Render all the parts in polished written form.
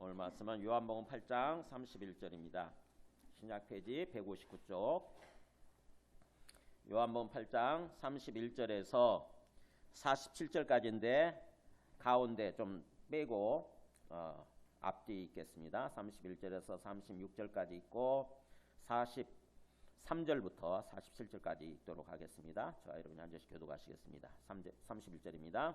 오늘 말씀은 요한복음 8장 31절입니다. 신약 페이지 159쪽. 요한복음 8장 31절에서 47절까지인데 가운데 좀 빼고 앞뒤 있겠습니다. 31절에서 36절까지 있고 43절부터 47절까지 있도록 하겠습니다. 저와 여러분이 한 절씩 교독하시겠습니다. 31절입니다.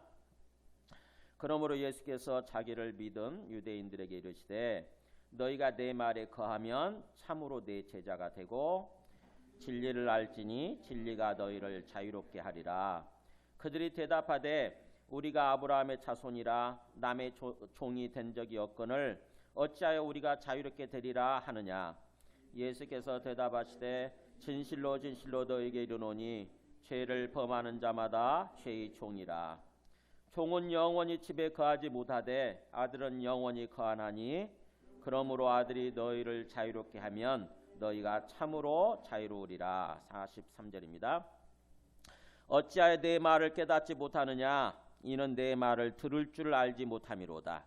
그러므로 예수께서 자기를 믿은 유대인들에게 이르시되 너희가 내 말에 거하면 참으로 내 제자가 되고 진리를 알지니 진리가 너희를 자유롭게 하리라. 그들이 대답하되 우리가 아브라함의 자손이라 남의 종이 된 적이 없거늘 어찌하여 우리가 자유롭게 되리라 하느냐. 예수께서 대답하시되 진실로 진실로 너희에게 이르노니 죄를 범하는 자마다 죄의 종이라. 종은 영원히 집에 거하지 못하되 아들은 영원히 거하나니 그러므로 아들이 너희를 자유롭게 하면 너희가 참으로 자유로우리라. 43절입니다. 어찌하여 내 말을 깨닫지 못하느냐. 이는 내 말을 들을 줄 알지 못함이로다.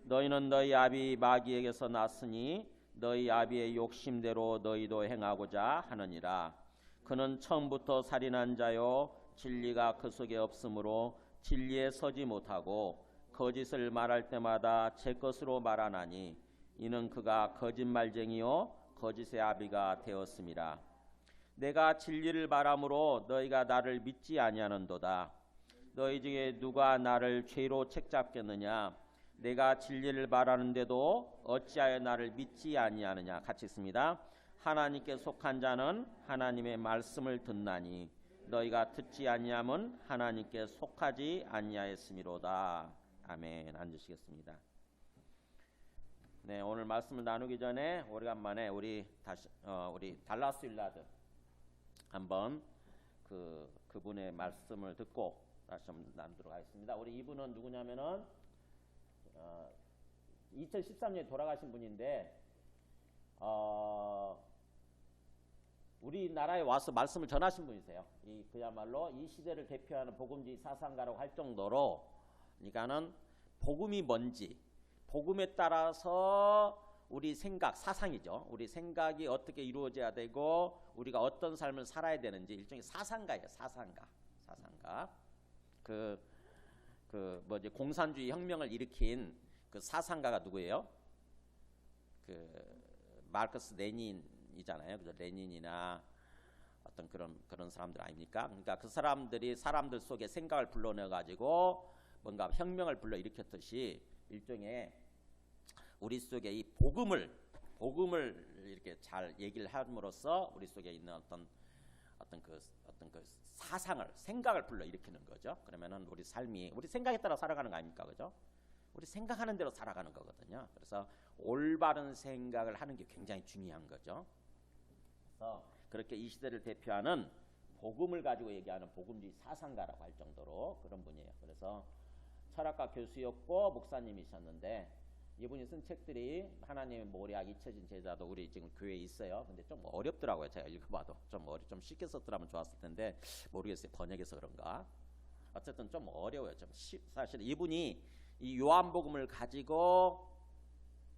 너희는 너희 아비 마귀에게서 났으니 너희 아비의 욕심대로 너희도 행하고자 하느니라. 그는 처음부터 살인한 자요 진리가 그 속에 없으므로 진리에 서지 못하고 거짓을 말할 때마다 제 것으로 말하나니 이는 그가 거짓말쟁이요 거짓의 아비가 되었음이라. 내가 진리를 말함으로 너희가 나를 믿지 아니하는도다. 너희 중에 누가 나를 죄로 책잡겠느냐. 내가 진리를 말하는데도 어찌하여 나를 믿지 아니하느냐. 같이 있습니다. 하나님께 속한 자는 하나님의 말씀을 듣나니 너희가 듣지 아니함은 하나님께 속하지 아니하였음이로다. 아멘. 앉으시겠습니다. 네, 오늘 말씀을 나누기 전에 오래간만에 우리 달라스 윌라드 한번 그분의 말씀을 듣고 다시 한번 나누도록 하겠습니다. 우리 이분은 누구냐면은 2013년에 돌아가신 분인데 우리나라에 와서 말씀을 전하신 분이세요. 그야말로 이 시대를 대표하는 복음주의 사상가라고 할 정도로, 그러니까는 복음이 뭔지, 복음에 따라서 우리 생각, 사상이죠. 우리 생각이 어떻게 이루어져야 되고 우리가 어떤 삶을 살아야 되는지 일종의 사상가예요. 사상가. 공산주의 혁명을 일으킨 그 사상가가 누구예요? 마르크스 레닌이잖아요. 그죠? 레닌이나 어떤 그런 사람들 아닙니까? 그러니까 그 사람들이 사람들 속에 생각을 불러내 가지고 뭔가 혁명을 불러 일으켰듯이 일종의 우리 속에 이 복음을 이렇게 잘 얘기를 함으로써 우리 속에 있는 어떤 그 생각을 불러 일으키는 거죠. 그러면은 우리 삶이 우리 생각에 따라 살아가는 거 아닙니까? 그죠? 우리 생각하는 대로 살아가는 거거든요. 그래서 올바른 생각을 하는 게 굉장히 중요한 거죠. 그래서 그렇게 이 시대를 대표하는 복음을 가지고 얘기하는 복음주의 사상가라고 할 정도로 그런 분이에요. 그래서 철학과 교수였고 목사님이셨는데 이분이 쓴 책들이 하나님의 모략 잊혀진 제자도 우리 지금 교회에 있어요. 근데 좀 어렵더라고요. 제가 읽어봐도 좀 쉽게 썼더라면 좋았을 텐데 모르겠어요. 번역해서 그런가. 어쨌든 좀 어려워요. 사실 이분이 이 요한복음을 가지고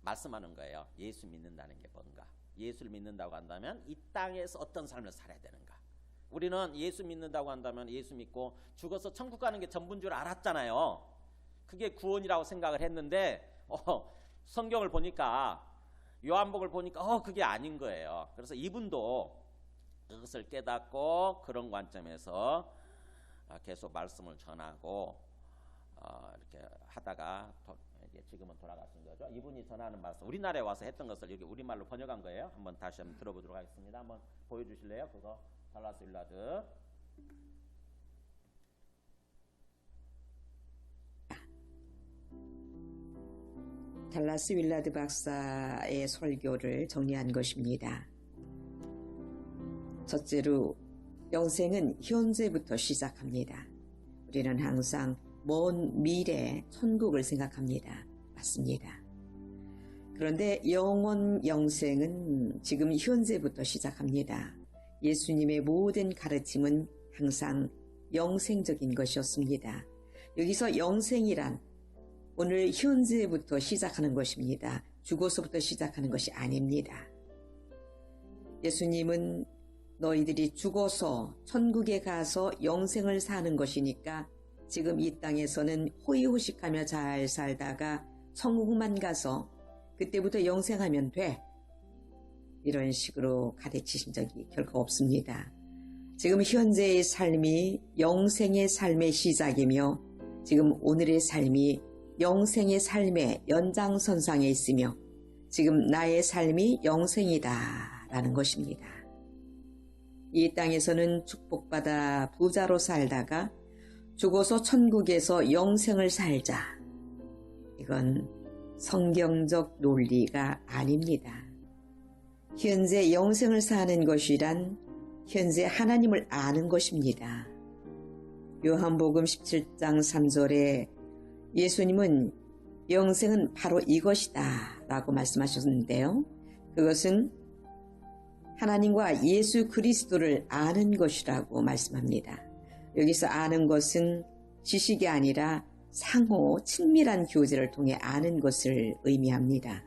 말씀하는 거예요. 예수 믿는다는 게 뭔가. 예수를 믿는다고 한다면 이 땅에서 어떤 삶을 살아야 되는가. 우리는 예수 믿는다고 한다면 예수 믿고 죽어서 천국 가는 게 전부인 줄 알았잖아요. 그게 구원이라고 생각을 했는데 성경을 보니까 요한복음을 보니까 그게 아닌 거예요. 그래서 이분도 그것을 깨닫고 그런 관점에서 계속 말씀을 전하고 이렇게 하다가 지금은 돌아가신 거죠. 이분이 전하는 말씀, 우리나라에 와서 했던 것을 여기 우리말로 번역한 거예요. 다시 한번 들어보도록 하겠습니다. 한번 보여주실래요? 그거 달라스 윌라드. 달라스 윌라드 박사의 설교를 정리한 것입니다. 첫째로, 영생은 현재부터 시작합니다. 우리는 항상 먼 미래 천국을 생각합니다. 맞습니다. 그런데 영원 영생은 지금 현재부터 시작합니다. 예수님의 모든 가르침은 항상 영생적인 것이었습니다. 여기서 영생이란 오늘 현재부터 시작하는 것입니다. 죽어서부터 시작하는 것이 아닙니다. 예수님은 너희들이 죽어서 천국에 가서 영생을 사는 것이니까 지금 이 땅에서는 호의호식하며 잘 살다가 천국만 가서 그때부터 영생하면 돼. 이런 식으로 가르치신 적이 결코 없습니다. 지금 현재의 삶이 영생의 삶의 시작이며 지금 오늘의 삶이 영생의 삶의 연장선상에 있으며 지금 나의 삶이 영생이다 라는 것입니다. 이 땅에서는 축복받아 부자로 살다가 죽어서 천국에서 영생을 살자. 이건 성경적 논리가 아닙니다. 현재 영생을 사는 것이란 현재 하나님을 아는 것입니다. 요한복음 17장 3절에 예수님은 영생은 바로 이것이다 라고 말씀하셨는데요. 그것은 하나님과 예수 그리스도를 아는 것이라고 말씀합니다. 여기서 아는 것은 지식이 아니라 상호 친밀한 교제를 통해 아는 것을 의미합니다.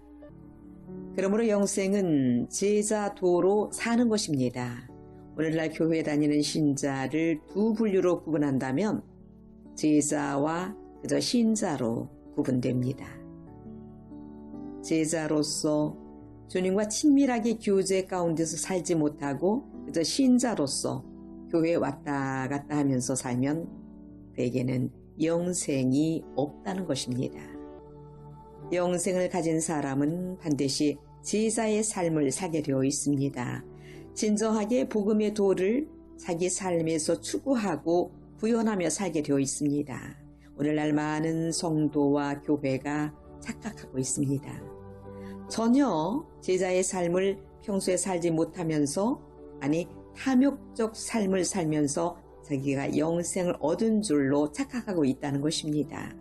그러므로 영생은 제자도로 사는 것입니다. 오늘날 교회에 다니는 신자를 두 분류로 구분한다면 제자와 그저 신자로 구분됩니다. 제자로서 주님과 친밀하게 교제 가운데서 살지 못하고 그저 신자로서 교회에 왔다 갔다 하면서 살면 그에게는 영생이 없다는 것입니다. 영생을 가진 사람은 반드시 제자의 삶을 살게 되어 있습니다. 진정하게 복음의 도를 자기 삶에서 추구하고 구현하며 살게 되어 있습니다. 오늘날 많은 성도와 교회가 착각하고 있습니다. 전혀 제자의 삶을 평소에 살지 못하면서 아니 탐욕적 삶을 살면서 자기가 영생을 얻은 줄로 착각하고 있다는 것입니다.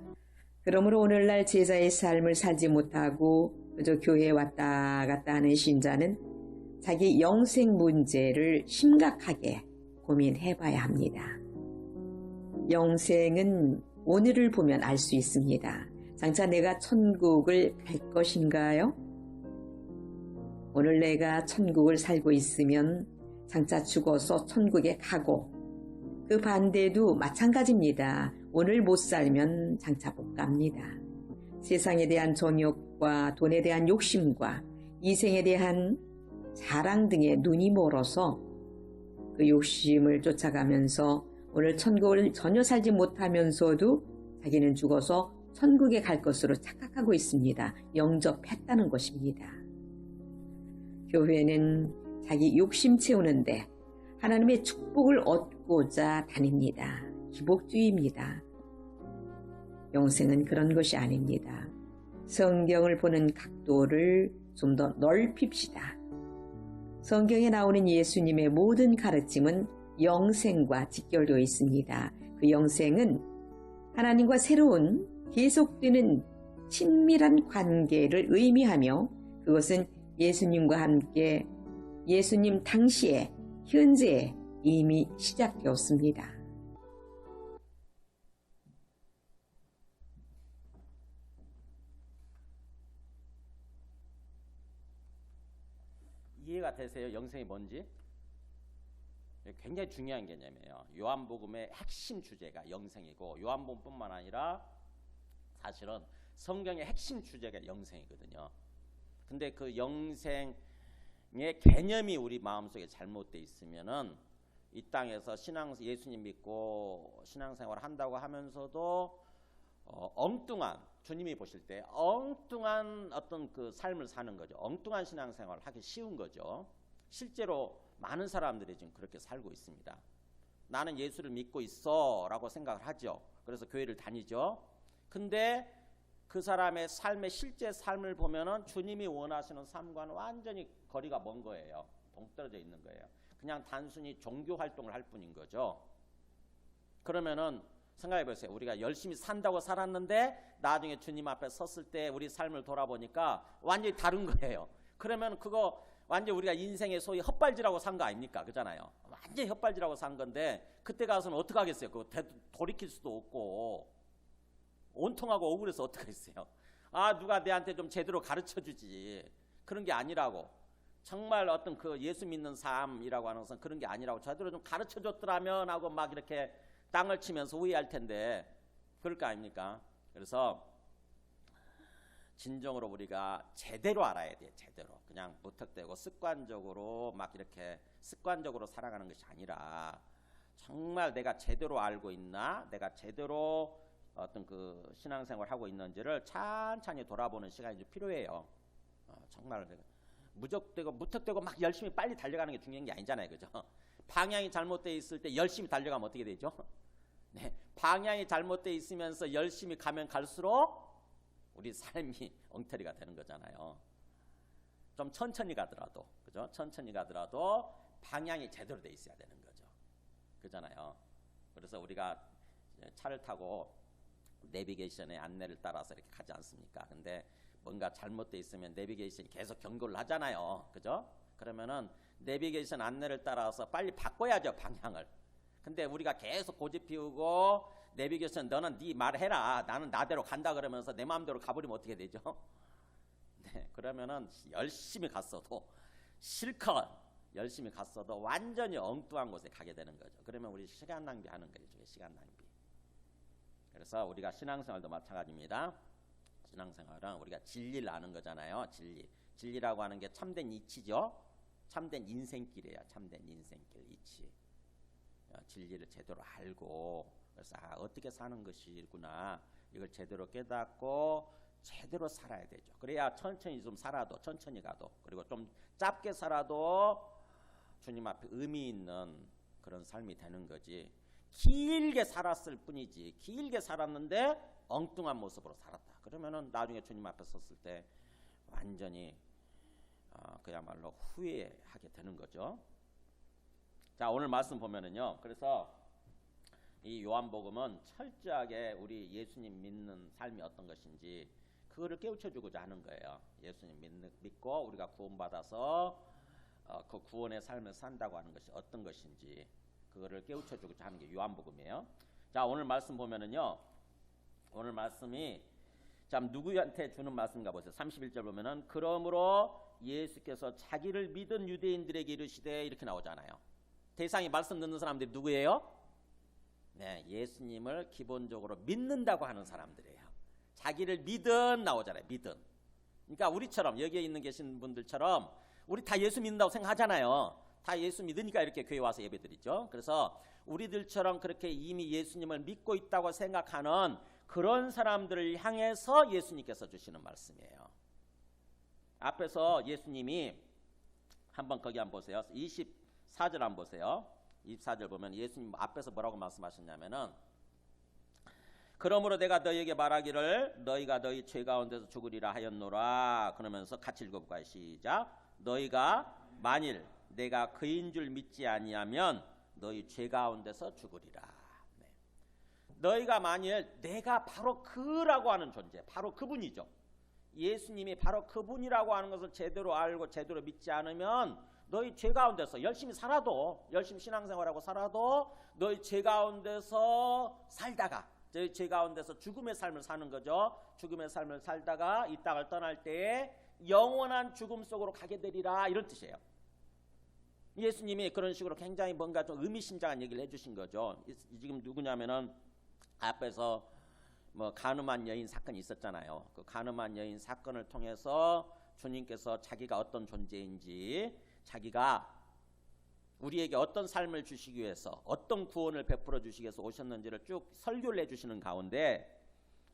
그러므로 오늘날 제자의 삶을 살지 못하고 그저 교회에 왔다 갔다 하는 신자는 자기 영생 문제를 심각하게 고민해 봐야 합니다. 영생은 오늘을 보면 알 수 있습니다. 장차 내가 천국을 갈 것인가요? 오늘 내가 천국을 살고 있으면 장차 죽어서 천국에 가고 그 반대도 마찬가지입니다. 오늘 못 살면 장차 못 갑니다. 세상에 대한 정욕과 돈에 대한 욕심과 이생에 대한 자랑 등에 눈이 멀어서 그 욕심을 쫓아가면서 오늘 천국을 전혀 살지 못하면서도 자기는 죽어서 천국에 갈 것으로 착각하고 있습니다. 영접했다는 것입니다. 교회는 자기 욕심 채우는데 하나님의 축복을 얻고자 다닙니다. 기복주의입니다. 영생은 그런 것이 아닙니다. 성경을 보는 각도를 좀 더 넓힙시다. 성경에 나오는 예수님의 모든 가르침은 영생과 직결되어 있습니다. 그 영생은 하나님과 새로운 계속되는 친밀한 관계를 의미하며 그것은 예수님과 함께 예수님 당시에 현재에 이미 시작되었습니다. 이해가 되세요? 영생이 뭔지? 굉장히 중요한 개념이에요. 요한복음의 핵심 주제가 영생이고 요한복음뿐만 아니라 사실은 성경의 핵심 주제가 영생이거든요. 근데 그 영생의 개념이 우리 마음속에 잘못되어 있으면은 이 땅에서 예수님 믿고 신앙생활을 한다고 하면서도 엉뚱한 주님이 보실 때 엉뚱한 어떤 그 삶을 사는 거죠. 엉뚱한 신앙생활을 하기 쉬운 거죠. 실제로 많은 사람들이 지금 그렇게 살고 있습니다. 나는 예수를 믿고 있어 라고 생각을 하죠. 그래서 교회를 다니죠. 근데 그 사람의 삶의 실제 삶을 보면은 주님이 원하시는 삶과는 완전히 거리가 먼 거예요. 동떨어져 있는 거예요. 그냥 단순히 종교 활동을 할 뿐인 거죠. 그러면은 생각해 보세요. 우리가 열심히 산다고 살았는데 나중에 주님 앞에 섰을 때 우리 삶을 돌아보니까 완전히 다른 거예요. 그러면 그거 완전 우리가 인생의 소위 헛발질하고 산 거 아닙니까? 그잖아요. 완전히 헛발질하고 산 건데 그때 가서는 어떡하겠어요? 그거 돌이킬 수도 없고 온통하고 억울해서 어떡하겠어요. 아, 누가 내한테 좀 제대로 가르쳐주지. 그런 게 아니라고. 정말 어떤 그 예수 믿는 삶이라고 하는 것은 그런 게 아니라고. 제대로 좀 가르쳐줬더라면 하고 막 이렇게 땅을 치면서 후회할 텐데 그럴 거 아닙니까? 그래서 진정으로 우리가 제대로 알아야 돼요. 제대로. 그냥 무턱대고 습관적으로 막 이렇게 습관적으로 살아가는 것이 아니라 정말 내가 제대로 알고 있나, 내가 제대로 어떤 그 신앙생활을 하고 있는지를 찬찬히 돌아보는 시간이 좀 필요해요. 정말 무턱대고 막 열심히 빨리 달려가는 게 중요한 게 아니잖아요. 그죠? 방향이 잘못되어 있을 때 열심히 달려가면 어떻게 되죠? 네, 방향이 잘못되어 있으면서 열심히 가면 갈수록 우리 삶이 엉터리가 되는 거잖아요. 좀 천천히 가더라도, 그죠? 천천히 가더라도 방향이 제대로 돼 있어야 되는 거죠. 그잖아요. 그래서 우리가 차를 타고 내비게이션의 안내를 따라서 이렇게 가지 않습니까? 근데 뭔가 잘못돼 있으면 내비게이션이 계속 경고를 하잖아요. 그죠? 그러면은 내비게이션 안내를 따라서 빨리 바꿔야죠, 방향을. 근데 우리가 계속 고집 피우고 내비게이션 너는 네 말해라, 나는 나대로 간다 그러면서 내 마음대로 가버리면 어떻게 되죠? 네, 그러면은 열심히 갔어도 실컷 열심히 갔어도 완전히 엉뚱한 곳에 가게 되는 거죠. 그러면 우리 시간 낭비하는 거죠. 시간 낭비. 그래서 우리가 신앙생활도 마찬가지입니다. 신앙생활은 우리가 진리를 아는 거잖아요. 진리라고 하는 게 참된 이치죠. 참된 인생길이에요. 참된 인생길 이치. 진리를 제대로 알고 그래서 어떻게 사는 것이구나 이걸 제대로 깨닫고 제대로 살아야 되죠. 그래야 천천히 좀 살아도 천천히 가도 그리고 좀 짧게 살아도 주님 앞에 의미 있는 그런 삶이 되는 거지. 길게 살았을 뿐이지 길게 살았는데 엉뚱한 모습으로 살았다. 그러면은 나중에 주님 앞에 섰을 때 완전히 그야말로 후회하게 되는 거죠. 자, 오늘 말씀 보면은요. 그래서 이 요한복음은 철저하게 우리 예수님 믿는 삶이 어떤 것인지 그거를 깨우쳐주고자 하는 거예요. 예수님 믿고 우리가 구원받아서 그 구원의 삶을 산다고 하는 것이 어떤 것인지 그거를 깨우쳐주고자 하는 게 요한복음이에요. 자, 오늘 말씀 보면은요. 오늘 말씀이 참 누구한테 주는 말씀인가 보세요. 31절 보면은 그러므로 예수께서 자기를 믿은 유대인들에게 이르시되 이렇게 나오잖아요. 대상이 말씀 듣는 사람들이 누구예요? 네, 예수님을 기본적으로 믿는다고 하는 사람들이에요. 자기를 믿은 나오잖아요. 믿은. 그러니까 우리처럼 여기에 있는 계신 분들처럼 우리 다 예수 믿는다고 생각하잖아요. 다 예수 믿으니까 이렇게 교회 와서 예배드리죠. 그래서 우리들처럼 그렇게 이미 예수님을 믿고 있다고 생각하는 그런 사람들을 향해서 예수님께서 주시는 말씀이에요. 앞에서 예수님이 한번 거기 한번 보세요. 24절 한번 보세요. 24절 보면 예수님 앞에서 뭐라고 말씀하셨냐면은 그러므로 내가 너희에게 말하기를 너희가 너희 죄 가운데서 죽으리라 하였노라. 그러면서 같이 읽어볼까요? 시작. 너희가 만일 내가 그인 줄 믿지 아니하면 너희 죄 가운데서 죽으리라. 네. 너희가 만일 내가 바로 그라고 하는 존재, 바로 그분이죠. 예수님이 바로 그분이라고 하는 것을 제대로 알고 제대로 믿지 않으면 너희 죄 가운데서 열심히 살아도 열심히 신앙생활하고 살아도 너희 죄 가운데서 살다가 저희 죄 가운데서 죽음의 삶을 사는 거죠. 죽음의 삶을 살다가 이 땅을 떠날 때에 영원한 죽음 속으로 가게 되리라 이런 뜻이에요. 예수님이 그런 식으로 굉장히 뭔가 좀 의미심장한 얘기를 해주신 거죠. 지금 누구냐면은 앞에서 뭐 가늠한 여인 사건이 있었잖아요. 그 가늠한 여인 사건을 통해서 주님께서 자기가 어떤 존재인지 자기가 우리에게 어떤 삶을 주시기 위해서 어떤 구원을 베풀어 주시기 위해서 오셨는지를 쭉 설교를 해주시는 가운데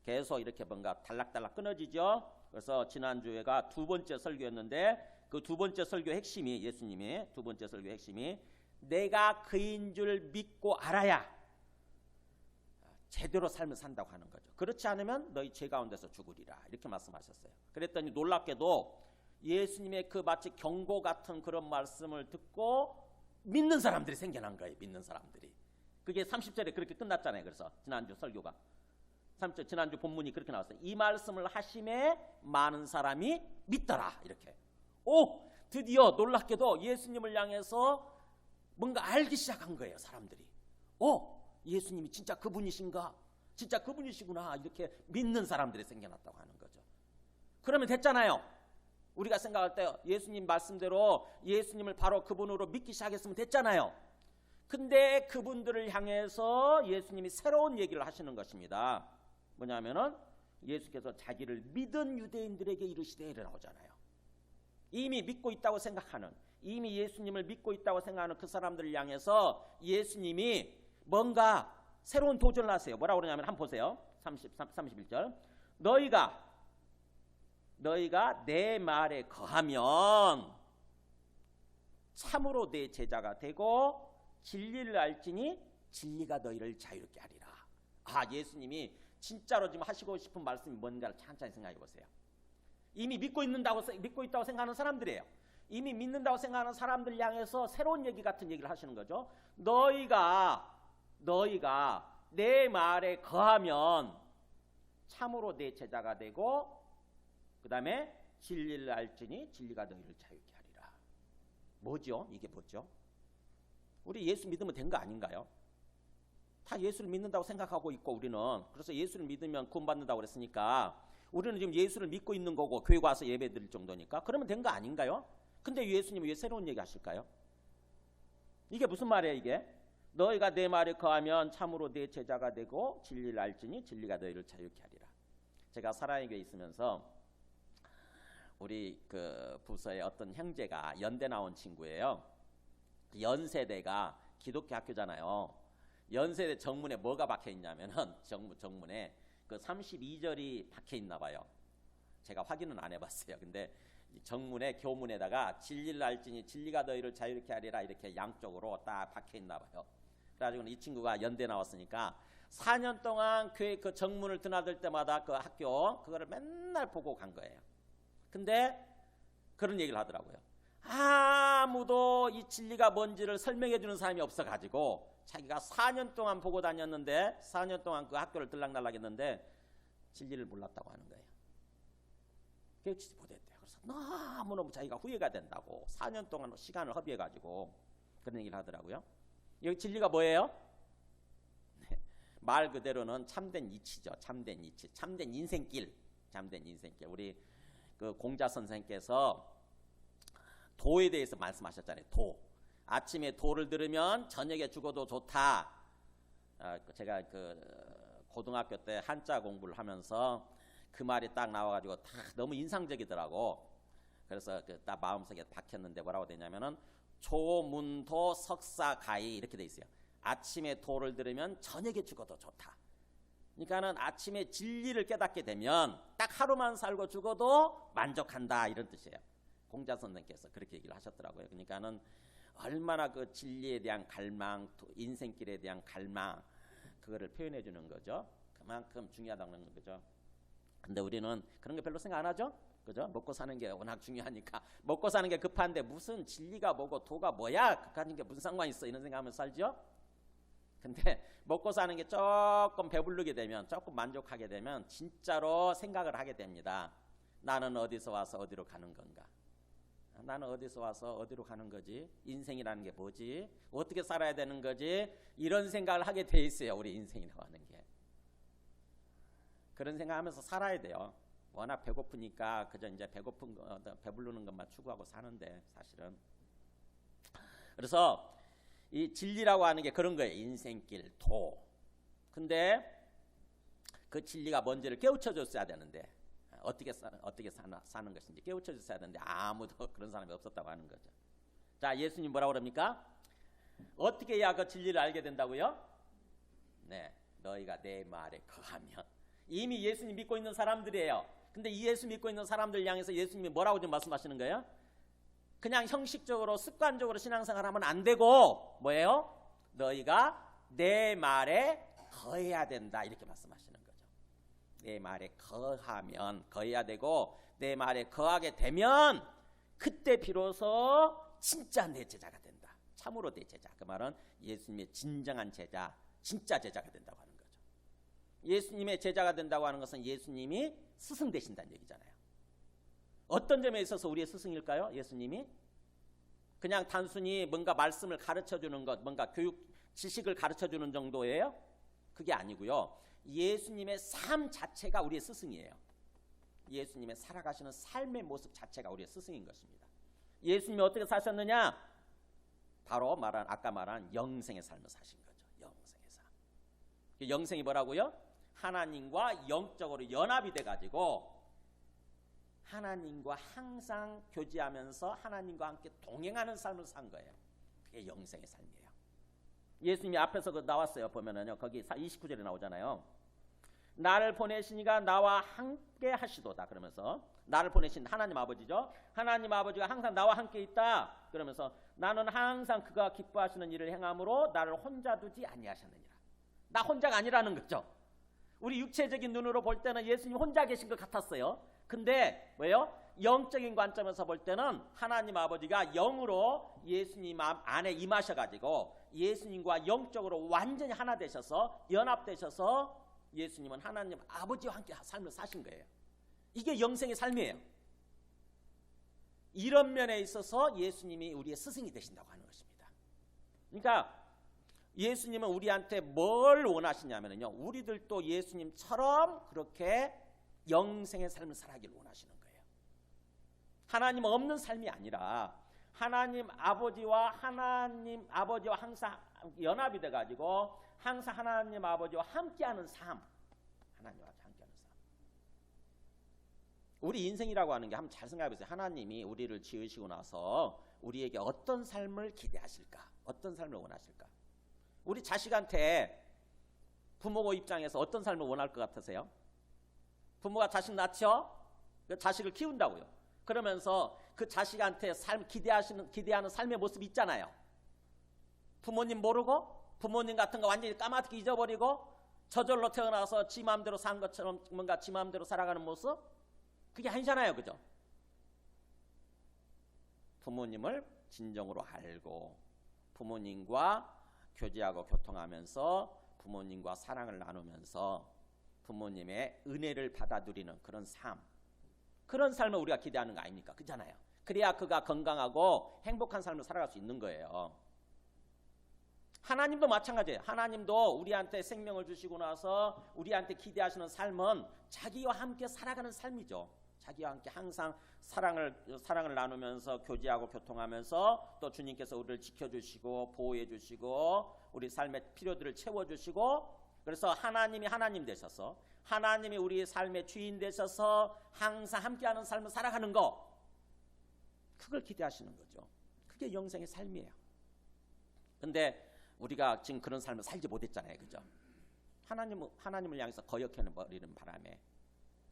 계속 이렇게 뭔가 달락달락 끊어지죠. 그래서 지난주에가 두 번째 설교였는데 그 두 번째 설교 핵심이 예수님의 두 번째 설교 핵심이 내가 그인 줄 믿고 알아야 제대로 삶을 산다고 하는 거죠. 그렇지 않으면 너희 죄 가운데서 죽으리라 이렇게 말씀하셨어요. 그랬더니 놀랍게도 예수님의 그 마치 경고 같은 그런 말씀을 듣고 믿는 사람들이 생겨난 거예요. 믿는 사람들이. 그게 30절에 그렇게 끝났잖아요. 그래서 지난주 설교가 30절 지난주 본문이 그렇게 나왔어요. 이 말씀을 하심에 많은 사람이 믿더라 이렇게. 오, 드디어 놀랍게도 예수님을 향해서 뭔가 알기 시작한 거예요. 사람들이. 예수님이 진짜 그분이신가? 진짜 그분이시구나 이렇게 믿는 사람들이 생겨났다고 하는 거죠. 그러면 됐잖아요. 우리가 생각할 때 예수님 말씀대로 예수님을 바로 그분으로 믿기 시작했으면 됐잖아요. 근데 그분들을 향해서 예수님이 새로운 얘기를 하시는 것입니다. 뭐냐면은 예수께서 자기를 믿은 유대인들에게 이르시되 이래 나오잖아요. 이미 믿고 있다고 생각하는, 이미 예수님을 믿고 있다고 생각하는 그 사람들을 향해서 예수님이 뭔가 새로운 도전을 하세요. 뭐라고 그러냐면 한번 보세요. 31절. 너희가 내 말에 거하면 참으로 내 제자가 되고 진리를 알지니 진리가 너희를 자유롭게 하리라. 예수님이 진짜로 지금 하시고 싶은 말씀이 뭔가를 천천히 생각해 보세요. 이미 믿고 있다고 생각하는 사람들이에요. 이미 믿는다고 생각하는 사람들 향해서 새로운 얘기 같은 얘기를 하시는 거죠. 너희가 내 말에 거하면 참으로 내 제자가 되고 그 다음에 진리를 알지니 진리가 너희를 자유케 하리라. 뭐죠? 이게 뭐죠? 우리 예수 믿으면 된 거 아닌가요? 다 예수를 믿는다고 생각하고 있고 우리는 그래서 예수를 믿으면 구원받는다고 그랬으니까 우리는 지금 예수를 믿고 있는 거고 교회 와서 예배 드릴 정도니까 그러면 된 거 아닌가요? 근데 예수님이 왜 새로운 얘기 하실까요? 이게 무슨 말이에요 이게? 너희가 내 말에 거하면 참으로 내 제자가 되고 진리를 알지니 진리가 너희를 자유케 하리라. 제가 사랑의 교회에 있으면서 우리 그 부서의 어떤 형제가 연대 나온 친구예요. 연세대가 기독교 학교잖아요. 연세대 정문에 뭐가 박혀 있냐면은 정문에 그 32절이 박혀 있나 봐요. 제가 확인은 안 해봤어요. 근데 정문에 교문에다가 진리를 알지니 진리가 너희를 자유롭게 하리라 이렇게 양쪽으로 딱 박혀 있나 봐요. 그래가지고 이 친구가 연대 나왔으니까 4년 동안 교회 그 정문을 드나들 때마다 그 학교 그거를 맨날 보고 간 거예요. 근데 그런 얘기를 하더라고요. 아무도 이 진리가 뭔지를 설명해 주는 사람이 없어가지고 자기가 4년 동안 보고 다녔는데 4년 동안 그 학교를 들락날락 했는데 진리를 몰랐다고 하는 거예요. 그래서 못했대요. 그래서 너무너무 자기가 후회가 된다고 4년 동안 시간을 허비해가지고 그런 얘기를 하더라고요. 여기 진리가 뭐예요? 말 그대로는 참된 이치죠. 참된 이치, 참된 인생길, 우리 그 공자 선생께서 도에 대해서 말씀하셨잖아요. 도. 아침에 도를 들으면 저녁에 죽어도 좋다. 제가 그 고등학교 때 한자 공부를 하면서 그 말이 딱 나와가지고 너무 인상적이더라고. 그래서 그 딱 마음속에 박혔는데 뭐라고 되냐면은 조문도 석사가이 이렇게 돼 있어요. 아침에 도를 들으면 저녁에 죽어도 좋다. 그러니까는 아침에 진리를 깨닫게 되면 딱 하루만 살고 죽어도 만족한다 이런 뜻이에요. 공자 선생께서 그렇게 얘기를 하셨더라고요. 그러니까는 얼마나 그 진리에 대한 갈망, 인생길에 대한 갈망 그거를 표현해 주는 거죠. 그만큼 중요하다는 거죠. 근데 우리는 그런 게 별로 생각 안 하죠? 그죠? 먹고 사는 게 워낙 중요하니까 먹고 사는 게 급한데 무슨 진리가 뭐고 도가 뭐야? 그까진 게 무슨 상관이 있어? 이런 생각하면서 살죠? 근데 먹고 사는 게 조금 배부르게 되면 조금 만족하게 되면 진짜로 생각을 하게 됩니다. 나는 어디서 와서 어디로 가는 건가? 나는 어디서 와서 어디로 가는 거지? 인생이라는 게 뭐지? 어떻게 살아야 되는 거지? 이런 생각을 하게 돼 있어요. 우리 인생이라고 하는 게. 그런 생각하면서 살아야 돼요. 워낙 배고프니까 그저 이제 배부르는 것만 추구하고 사는데 사실은. 그래서 이 진리라고 하는 게 그런 거예요. 인생길, 도. 근데 그 진리가 뭔지를 깨우쳐줬어야 되는데 어떻게 사는 것인지 깨우쳐줬어야 되는데 아무도 그런 사람이 없었다고 하는 거죠. 자, 예수님 뭐라고 그럽니까? 어떻게 해야 그 진리를 알게 된다고요? 네, 너희가 내 말에 거하면. 이미 예수님 믿고 있는 사람들이에요. 근데 이 예수 믿고 있는 사람들 향해서 예수님이 뭐라고 좀 말씀하시는 거예요? 그냥 형식적으로 습관적으로 신앙생활 하면 안 되고 뭐예요? 너희가 내 말에 거해야 된다 이렇게 말씀하시는 거죠. 내 말에 거해야 되고 내 말에 거하게 되면 그때 비로소 진짜 내 제자가 된다. 참으로 내 제자. 그 말은 예수님의 진정한 제자, 진짜 제자가 된다고 하는 거죠. 예수님의 제자가 된다고 하는 것은 예수님이 스승 되신다는 얘기잖아요. 어떤 점에 있어서 우리의 스승일까요? 예수님이 그냥 단순히 뭔가 말씀을 가르쳐주는 것, 뭔가 교육 지식을 가르쳐주는 정도예요? 그게 아니고요. 예수님의 삶 자체가 우리의 스승이에요. 예수님의 살아가시는 삶의 모습 자체가 우리의 스승인 것입니다. 예수님이 어떻게 사셨느냐? 바로 아까 말한 영생의 삶을 사신 거죠. 영생의 삶. 영생이 뭐라고요? 하나님과 영적으로 연합이 돼가지고 하나님과 항상 교제하면서 하나님과 함께 동행하는 삶을 산 거예요. 그게 영생의 삶이에요. 예수님이 앞에서 나왔어요. 보면은요, 거기 29절에 나오잖아요. 나를 보내시니가 나와 함께 하시도다. 그러면서 나를 보내신 하나님 아버지죠. 하나님 아버지가 항상 나와 함께 있다. 그러면서 나는 항상 그가 기뻐하시는 일을 행함으로 나를 혼자 두지 아니하셨느니라. 나 혼자가 아니라는 거죠. 우리 육체적인 눈으로 볼 때는 예수님 혼자 계신 것 같았어요. 근데 왜요? 영적인 관점에서 볼 때는 하나님 아버지가 영으로 예수님 안에 임하셔가지고 예수님과 영적으로 완전히 하나 되셔서 연합되셔서 예수님은 하나님 아버지와 함께 삶을 사신 거예요. 이게 영생의 삶이에요. 이런 면에 있어서 예수님이 우리의 스승이 되신다고 하는 것입니다. 그러니까 예수님은 우리한테 뭘 원하시냐면요, 우리들도 예수님처럼 그렇게 영생의 삶을 살아가길 원하시는 거예요. 하나님 없는 삶이 아니라 하나님 아버지와 항상 연합이 돼가지고 항상 하나님 아버지와 함께하는 삶, 하나님과 함께하는 삶. 우리 인생이라고 하는 게 한번 잘 생각해보세요. 하나님이 우리를 지으시고 나서 우리에게 어떤 삶을 기대하실까? 어떤 삶을 원하실까? 우리 자식한테 부모 입장에서 어떤 삶을 원할 것 같으세요? 부모가 자식 낳죠? 그 자식을 키운다고요. 그러면서 그 자식한테 기대하는 삶의 모습이 있잖아요. 부모님 모르고 부모님 같은 거 완전히 까맣게 잊어버리고 저절로 태어나서 지 마음대로 산 것처럼 뭔가 지 마음대로 살아가는 모습? 그게 아니잖아요. 그죠? 부모님을 진정으로 알고 부모님과 교제하고 교통하면서 부모님과 사랑을 나누면서 부모님의 은혜를 받아 누리는 그런 삶, 그런 삶을 우리가 기대하는 거 아닙니까? 그잖아요. 그래야 그가 건강하고 행복한 삶을 살아갈 수 있는 거예요. 하나님도 마찬가지예요. 하나님도 우리한테 생명을 주시고 나서 우리한테 기대하시는 삶은 자기와 함께 살아가는 삶이죠. 자기와 함께 항상 사랑을 나누면서 교제하고 교통하면서 또 주님께서 우리를 지켜주시고 보호해주시고 우리 삶의 필요들을 채워주시고, 그래서 하나님이 하나님 되셔서 하나님이 우리의 삶의 주인 되셔서 항상 함께하는 삶을 살아가는 거, 그걸 기대하시는 거죠. 그게 영생의 삶이에요. 근데 우리가 지금 그런 삶을 살지 못했잖아요. 그죠? 하나님을 향해서 거역해버리는 바람에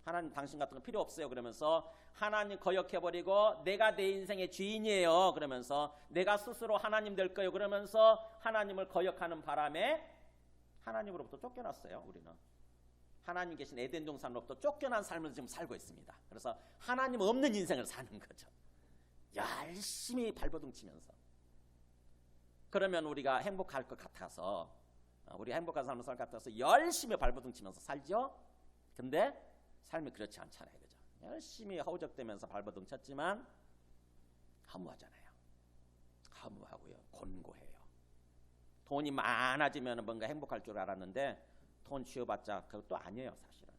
하나님 당신 같은 거 필요 없어요 그러면서 하나님 거역해버리고 내가 내 인생의 주인이에요 그러면서 내가 스스로 하나님 될 거예요 그러면서 하나님을 거역하는 바람에 하나님으로부터 쫓겨났어요. 우리는 하나님 계신 에덴 동산으로부터 쫓겨난 삶을 지금 살고 있습니다. 그래서 하나님 없는 인생을 사는 거죠. 열심히 발버둥 치면서. 그러면 우리가 행복할 것 같아서, 우리가 행복한 삶을 살 것 같아서 열심히 발버둥 치면서 살죠. 근데 삶이 그렇지 않잖아요. 그죠? 열심히 허우적대면서 발버둥 쳤지만 허무하잖아요. 허무하고요. 곤고해요. 돈이 많아지면 뭔가 행복할 줄 알았는데 돈 쥐어봤자 그것도 아니에요. 사실은.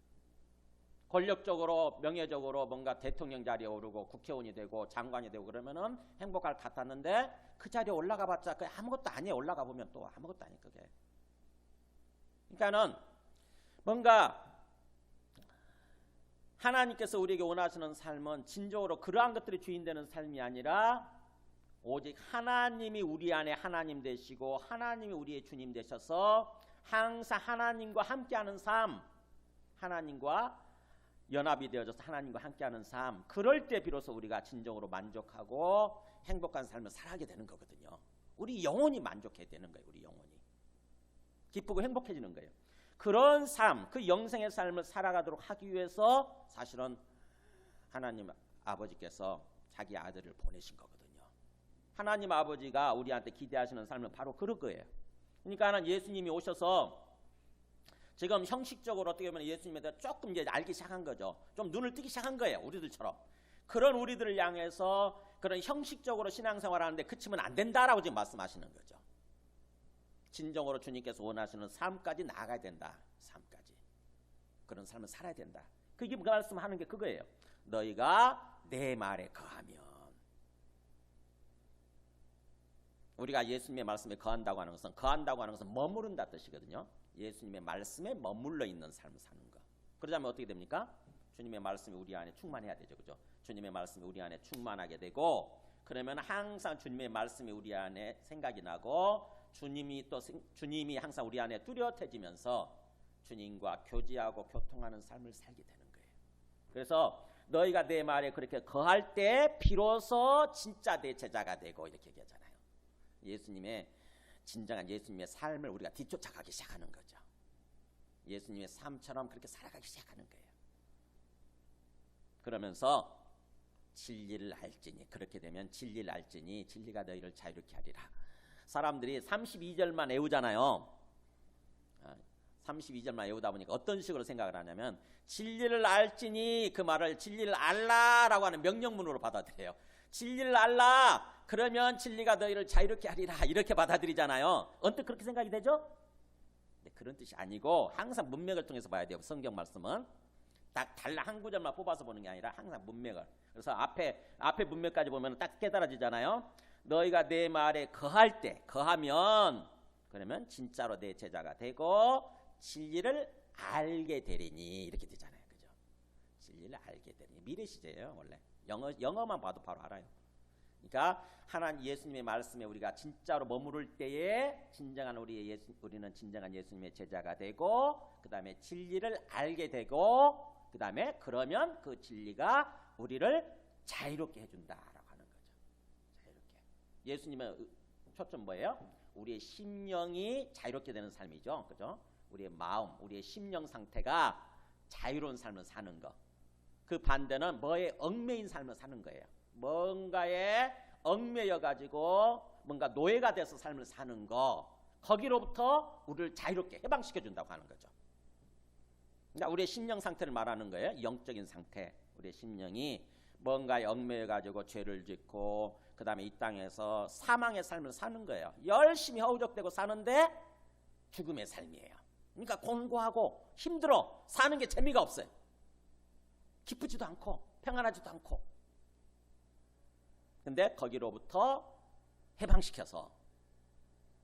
권력적으로 명예적으로 뭔가 대통령 자리에 오르고 국회의원이 되고 장관이 되고 그러면은 행복할 것 같았는데 그 자리에 올라가봤자 그게 아무것도 아니에요. 올라가 보면 또 아무것도 아니에요. 그게. 그러니까는 뭔가 하나님께서 우리에게 원하시는 삶은 진정으로 그러한 것들이 주인되는 삶이 아니라 오직 하나님이 우리 안에 하나님 되시고 하나님이 우리의 주님 되셔서 항상 하나님과 함께하는 삶, 하나님과 연합이 되어져서 하나님과 함께하는 삶, 그럴 때 비로소 우리가 진정으로 만족하고 행복한 삶을 살아가게 되는 거거든요. 우리 영혼이 만족해야 되는 거예요. 우리 영혼이 기쁘고 행복해지는 거예요. 그런 삶, 그 영생의 삶을 살아가도록 하기 위해서 사실은 하나님 아버지께서 자기 아들을 보내신 거거든요. 하나님 아버지가 우리한테 기대하시는 삶은 바로 그럴 거예요. 그러니까 예수님이 오셔서 지금 형식적으로 어떻게 보면 예수님에 대해 조금 이제 알기 시작한 거죠. 좀 눈을 뜨기 시작한 거예요. 우리들처럼. 그런 우리들을 향해서 그런 형식적으로 신앙생활하는데 그치면 안 된다라고 지금 말씀하시는 거죠. 진정으로 주님께서 원하시는 삶까지 나아가야 된다. 삶까지. 그런 삶을 살아야 된다. 그게 그 말씀하는 게 그거예요. 너희가 내 말에 거하면. 우리가 예수님의 말씀에 거한다고 하는 것은 머무른다 뜻이거든요. 예수님의 말씀에 머물러 있는 삶을 사는 거. 그러자면 어떻게 됩니까? 주님의 말씀이 우리 안에 충만해야 되죠. 그죠? 주님의 말씀이 우리 안에 충만하게 되고, 그러면 항상 주님의 말씀이 우리 안에 생각이 나고, 주님이 항상 우리 안에 뚜렷해지면서 주님과 교제하고 교통하는 삶을 살게 되는 거예요. 그래서 너희가 내 말에 그렇게 거할 때 비로소 진짜 내 제자가 되고, 이렇게 얘기하잖아요. 예수님의 진정한 예수님의 삶을 우리가 뒤쫓아가기 시작하는 거죠. 예수님의 삶처럼 그렇게 살아가기 시작하는 거예요. 그러면서 진리를 알지니, 그렇게 되면 진리를 알지니 진리가 너희를 자유롭게 하리라. 사람들이 32절만 외우잖아요. 32절만 외우다 보니까 어떤 식으로 생각을 하냐면, 진리를 알지니 그 말을 진리를 알라라고 하는 명령문으로 받아들여요. 진리를 알라, 그러면 진리가 너희를 자유롭게 하리라, 이렇게 받아들이잖아요. 언뜻 그렇게 생각이 되죠? 네, 그런 뜻이 아니고 항상 문맥을 통해서 봐야 돼요. 성경 말씀은 딱 달라 한 구절만 뽑아서 보는 게 아니라 항상 문맥을. 그래서 앞에 문맥까지 보면 딱 깨달아지잖아요. 너희가 내 말에 거할 때, 거하면, 그러면 진짜로 내 제자가 되고 진리를 알게 되리니, 이렇게 되잖아요. 그죠? 진리를 알게 되리니. 미래 시제예요. 원래 영어만 봐도 바로 알아요. 그러니까 하나님 예수님의 말씀에 우리가 진짜로 머무를 때에 우리는 진정한 예수님의 제자가 되고, 그 다음에 진리를 알게 되고, 그 다음에 그러면 그 진리가 우리를 자유롭게 해준다라고 하는 거죠. 자유롭게. 예수님의 초점 뭐예요? 우리의 심령이 자유롭게 되는 삶이죠. 그죠? 우리의 마음, 우리의 심령 상태가 자유로운 삶을 사는 거. 그 반대는 뭐에 얽매인 삶을 사는 거예요. 뭔가에 얽매여 가지고 뭔가 노예가 돼서 삶을 사는 거, 거기로부터 우리를 자유롭게 해방시켜 준다고 하는 거죠. 그러니까 우리의 심령 상태를 말하는 거예요. 영적인 상태. 우리의 심령이 뭔가에 얽매여 가지고 죄를 짓고, 그 다음에 이 땅에서 사망의 삶을 사는 거예요. 열심히 허우적대고 사는데 죽음의 삶이에요. 그러니까 공고하고 힘들어. 사는 게 재미가 없어요. 기쁘지도 않고 평안하지도 않고. 근데 거기로부터 해방시켜서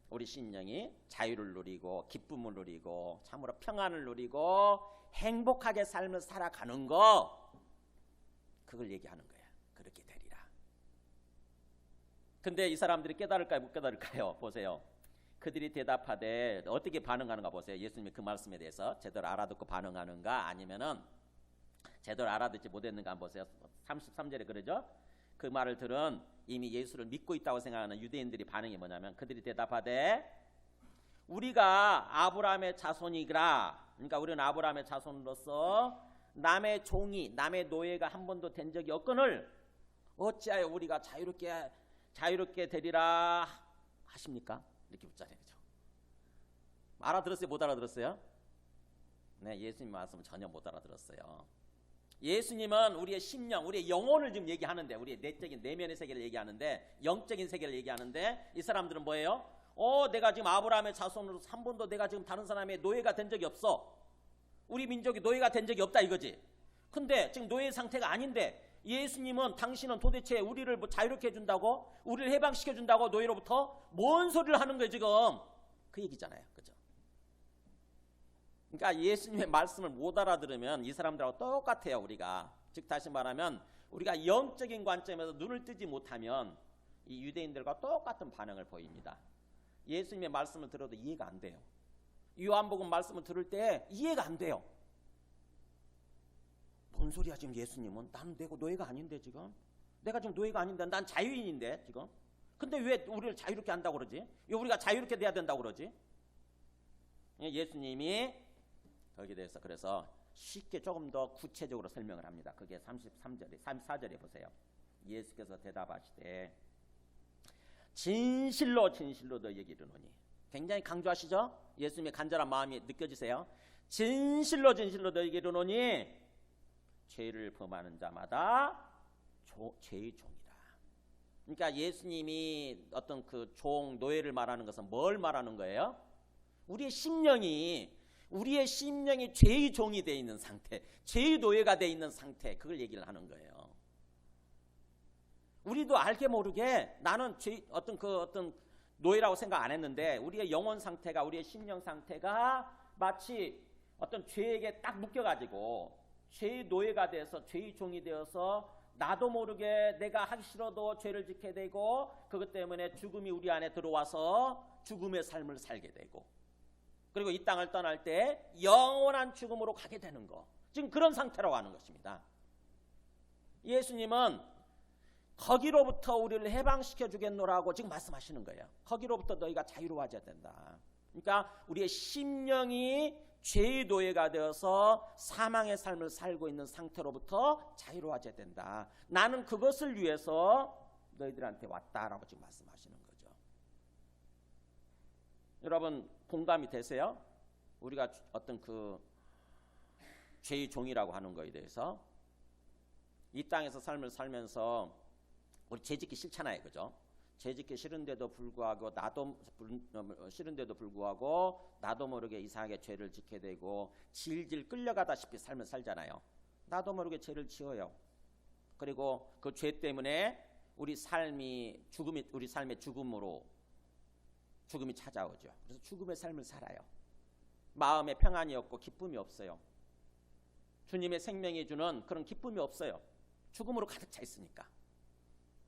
우리 심령이 자유를 누리고 기쁨을 누리고 참으로 평안을 누리고 행복하게 삶을 살아가는 거, 그걸 얘기하는 거야. 그렇게 되리라. 근데 이 사람들이 깨달을까요? 못 깨달을까요? 보세요. 그들이 대답하되 어떻게 반응하는가 보세요. 예수님이 그 말씀에 대해서 제대로 알아듣고 반응하는가, 아니면은 제대로 알아듣지 못했는가 한번 보세요. 33절에 그러죠. 그 말을 들은 이미 예수를 믿고 있다고 생각하는 유대인들이 반응이 뭐냐면, 그들이 대답하되 우리가 아브라함의 자손이라, 그러니까 우리는 아브라함의 자손으로서 남의 종이, 남의 노예가 한 번도 된 적이 없거늘 어찌하여 우리가 자유롭게 되리라 하십니까? 이렇게 묻잖아요. 그죠? 알아들었어요? 못 알아들었어요? 네, 예수님 말씀을 전혀 못 알아들었어요. 예수님은 우리의 심령, 우리의 영혼을 지금 얘기하는데, 우리의 내적인 내면의 세계를 얘기하는데, 영적인 세계를 얘기하는데, 이 사람들은 뭐예요? 내가 지금 아브라함의 자손으로서 한 번도 내가 지금 다른 사람의 노예가 된 적이 없어. 우리 민족이 노예가 된 적이 없다 이거지. 근데 지금 노예 상태가 아닌데 예수님은, 당신은 도대체 우리를 뭐 자유롭게 해준다고, 우리를 해방시켜준다고 노예로부터 뭔 소리를 하는 거예요 지금. 그 얘기잖아요. 그죠? 그러니까 예수님의 말씀을 못 알아들으면 이 사람들하고 똑같아요. 우리가 즉 다시 말하면 우리가 영적인 관점에서 눈을 뜨지 못하면 이 유대인들과 똑같은 반응을 보입니다. 예수님의 말씀을 들어도 이해가 안 돼요. 요한복음 말씀을 들을 때 이해가 안 돼요. 뭔 소리야 지금 예수님은? 난 내가 노예가 아닌데 지금? 내가 지금 노예가 아닌데, 난 자유인인데 지금? 근데 왜 우리를 자유롭게 한다고 그러지? 왜 우리가 자유롭게 돼야 된다고 그러지? 예수님이 거기에 대해서 그래서 쉽게 조금 더 구체적으로 설명을 합니다. 그게 33절에 34절에 보세요. 예수께서 대답하시되 진실로 진실로 너희에게 이르노니. 굉장히 강조하시죠? 예수님의 간절한 마음이 느껴지세요? 진실로 진실로 너희에게 이르노니 죄를 범하는 자마다 죄의 종이라. 그러니까 예수님이 어떤 그 종, 노예를 말하는 것은 뭘 말하는 거예요? 우리의 심령이 우리의 심령이 죄의 종이 되어 있는 상태, 죄의 노예가 되어 있는 상태, 그걸 얘기를 하는 거예요. 우리도 알게 모르게 나는 어떤 노예라고 생각 안 했는데 우리의 영혼 상태가, 우리의 심령 상태가 마치 어떤 죄에게 딱 묶여가지고 죄의 노예가 돼서 죄의 종이 되어서 나도 모르게 내가 하기 싫어도 죄를 짓게 되고 그것 때문에 죽음이 우리 안에 들어와서 죽음의 삶을 살게 되고 그리고 이 땅을 떠날 때 영원한 죽음으로 가게 되는 거. 지금 그런 상태라고 하는 것입니다. 예수님은 거기로부터 우리를 해방시켜 주겠노라고 지금 말씀하시는 거예요. 거기로부터 너희가 자유로워져야 된다. 그러니까 우리의 심령이 죄의 노예가 되어서 사망의 삶을 살고 있는 상태로부터 자유로워져야 된다. 나는 그것을 위해서 너희들한테 왔다라고 지금 말씀하시는 거죠. 여러분 공감이 되세요? 우리가 어떤 그 죄의 종이라고 하는 거에 대해서 이 땅에서 삶을 살면서 우리 죄 짓기 싫잖아요, 그죠? 죄 짓기 싫은데도 불구하고 나도 모르게 이상하게 죄를 짓게 되고 질질 끌려가다시피 삶을 살잖아요. 나도 모르게 죄를 지어요. 그리고 그 죄 때문에 우리 삶의 죽음이 찾아오죠. 그래서 죽음의 삶을 살아요. 마음에 평안이 없고 기쁨이 없어요. 주님의 생명이 주는 그런 기쁨이 없어요. 죽음으로 가득 차 있으니까.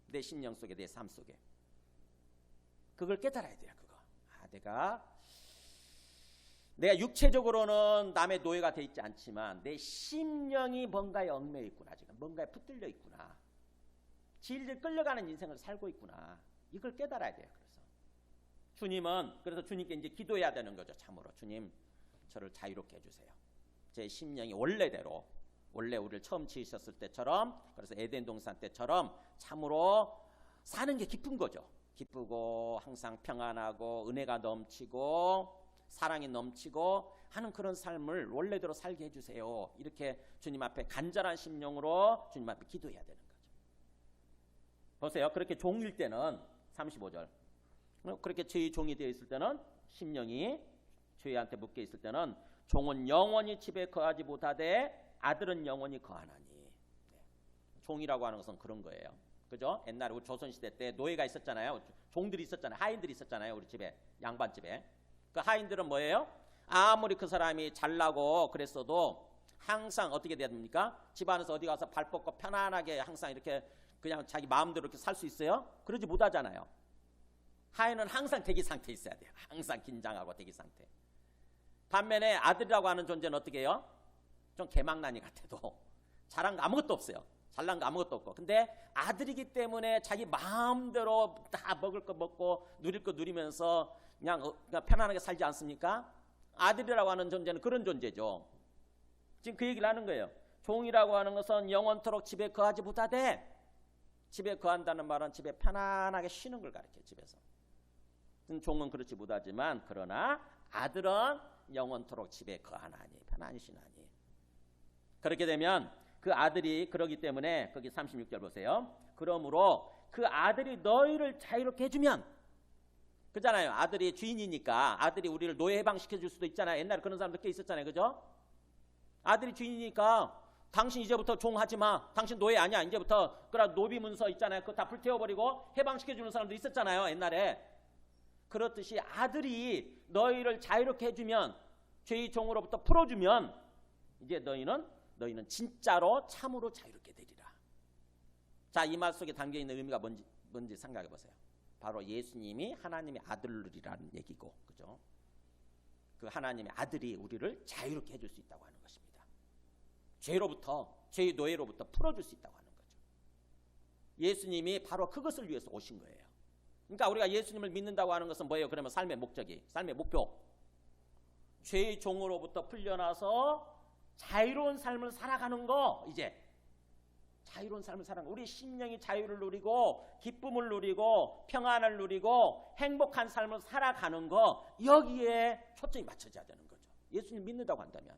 내 심령 속에, 내 삶 속에. 그걸 깨달아야 돼요. 그거. 내가 육체적으로는 남의 노예가 돼 있지 않지만 내 심령이 뭔가에 얽매여 있구나. 지금 뭔가에 붙들려 있구나. 질질 끌려가는 인생을 살고 있구나. 이걸 깨달아야 돼요. 그래서 주님께 이제 기도해야 되는 거죠. 참으로 주님, 저를 자유롭게 해주세요. 제 심령이 원래대로, 원래 우리를 처음 지으셨을 때처럼, 그래서 에덴 동산 때처럼 참으로 사는 게 기쁜 거죠. 기쁘고 항상 평안하고 은혜가 넘치고 사랑이 넘치고 하는 그런 삶을 원래대로 살게 해주세요. 이렇게 주님 앞에 간절한 심령으로 주님 앞에 기도해야 되는 거죠. 보세요. 그렇게 종일 때는 35절. 그렇게 죄의 종이 되어 있을 때는 심령이 죄한테 묶여 있을 때는 종은 영원히 집에 거하지 못하되 아들은 영원히 거하나니. 종이라고 하는 것은 그런 거예요. 그죠? 옛날에 우리 조선시대 때 노예가 있었잖아요. 종들이 있었잖아요. 하인들이 있었잖아요. 우리 집에, 양반집에. 그 하인들은 뭐예요? 아무리 그 사람이 잘나고 그랬어도 항상 어떻게 돼야 됩니까? 집안에서 어디 가서 발 뻗고 편안하게 항상 이렇게 그냥 자기 마음대로 이렇게 살 수 있어요? 그러지 못하잖아요. 하인은 항상 대기 상태에 있어야 돼요. 항상 긴장하고 대기 상태. 반면에 아들이라고 하는 존재는 어떻게 해요? 좀 개망나니 같아도 잘한 거 아무것도 없어요. 잘난 거 아무것도 없고. 근데 아들이기 때문에 자기 마음대로 다 먹을 거 먹고 누릴 거 누리면서 그냥 편안하게 살지 않습니까? 아들이라고 하는 존재는 그런 존재죠. 지금 그 얘기를 하는 거예요. 종이라고 하는 것은 영원토록 집에 거하지 못하되, 집에 거한다는 말은 집에 편안하게 쉬는 걸 가르쳐요. 집에서. 종은 그렇지 못하지만 그러나 아들은 영원토록 집에 거하나니, 편안히 쉬나니. 그렇게 되면 그 아들이 그러기 때문에 거기 36절 보세요. 그러므로 그 아들이 너희를 자유롭게 해주면, 그잖아요. 아들이 주인이니까 아들이 우리를 노예 해방시켜 줄 수도 있잖아요. 옛날에 그런 사람들 꽤 있었잖아요. 그죠? 아들이 주인이니까 당신 이제부터 종하지 마. 당신 노예 아니야. 이제부터 그래 노비 문서 있잖아요. 그거 다 불태워버리고 해방시켜 주는 사람도 있었잖아요. 옛날에. 그렇듯이 아들이 너희를 자유롭게 해주면, 죄의 종으로부터 풀어주면 이제 너희는 진짜로 참으로 자유롭게 되리라. 자, 이 말 속에 담겨있는 의미가 뭔지 생각해 보세요. 바로 예수님이 하나님의 아들이라는 얘기고, 그죠? 그 하나님의 아들이 우리를 자유롭게 해줄 수 있다고 하는 것입니다. 죄의 노예로부터 풀어줄 수 있다고 하는 거죠. 예수님이 바로 그것을 위해서 오신 거예요. 그러니까 우리가 예수님을 믿는다고 하는 것은 뭐예요? 그러면 삶의 목적이, 삶의 목표. 죄의 종으로부터 풀려나서 자유로운 삶을 살아가는 거, 이제 자유로운 삶을 살아가는 거. 우리 심령이 자유를 누리고 기쁨을 누리고 평안을 누리고 행복한 삶을 살아가는 거, 여기에 초점이 맞춰져야 되는 거죠. 예수님 믿는다고 한다면.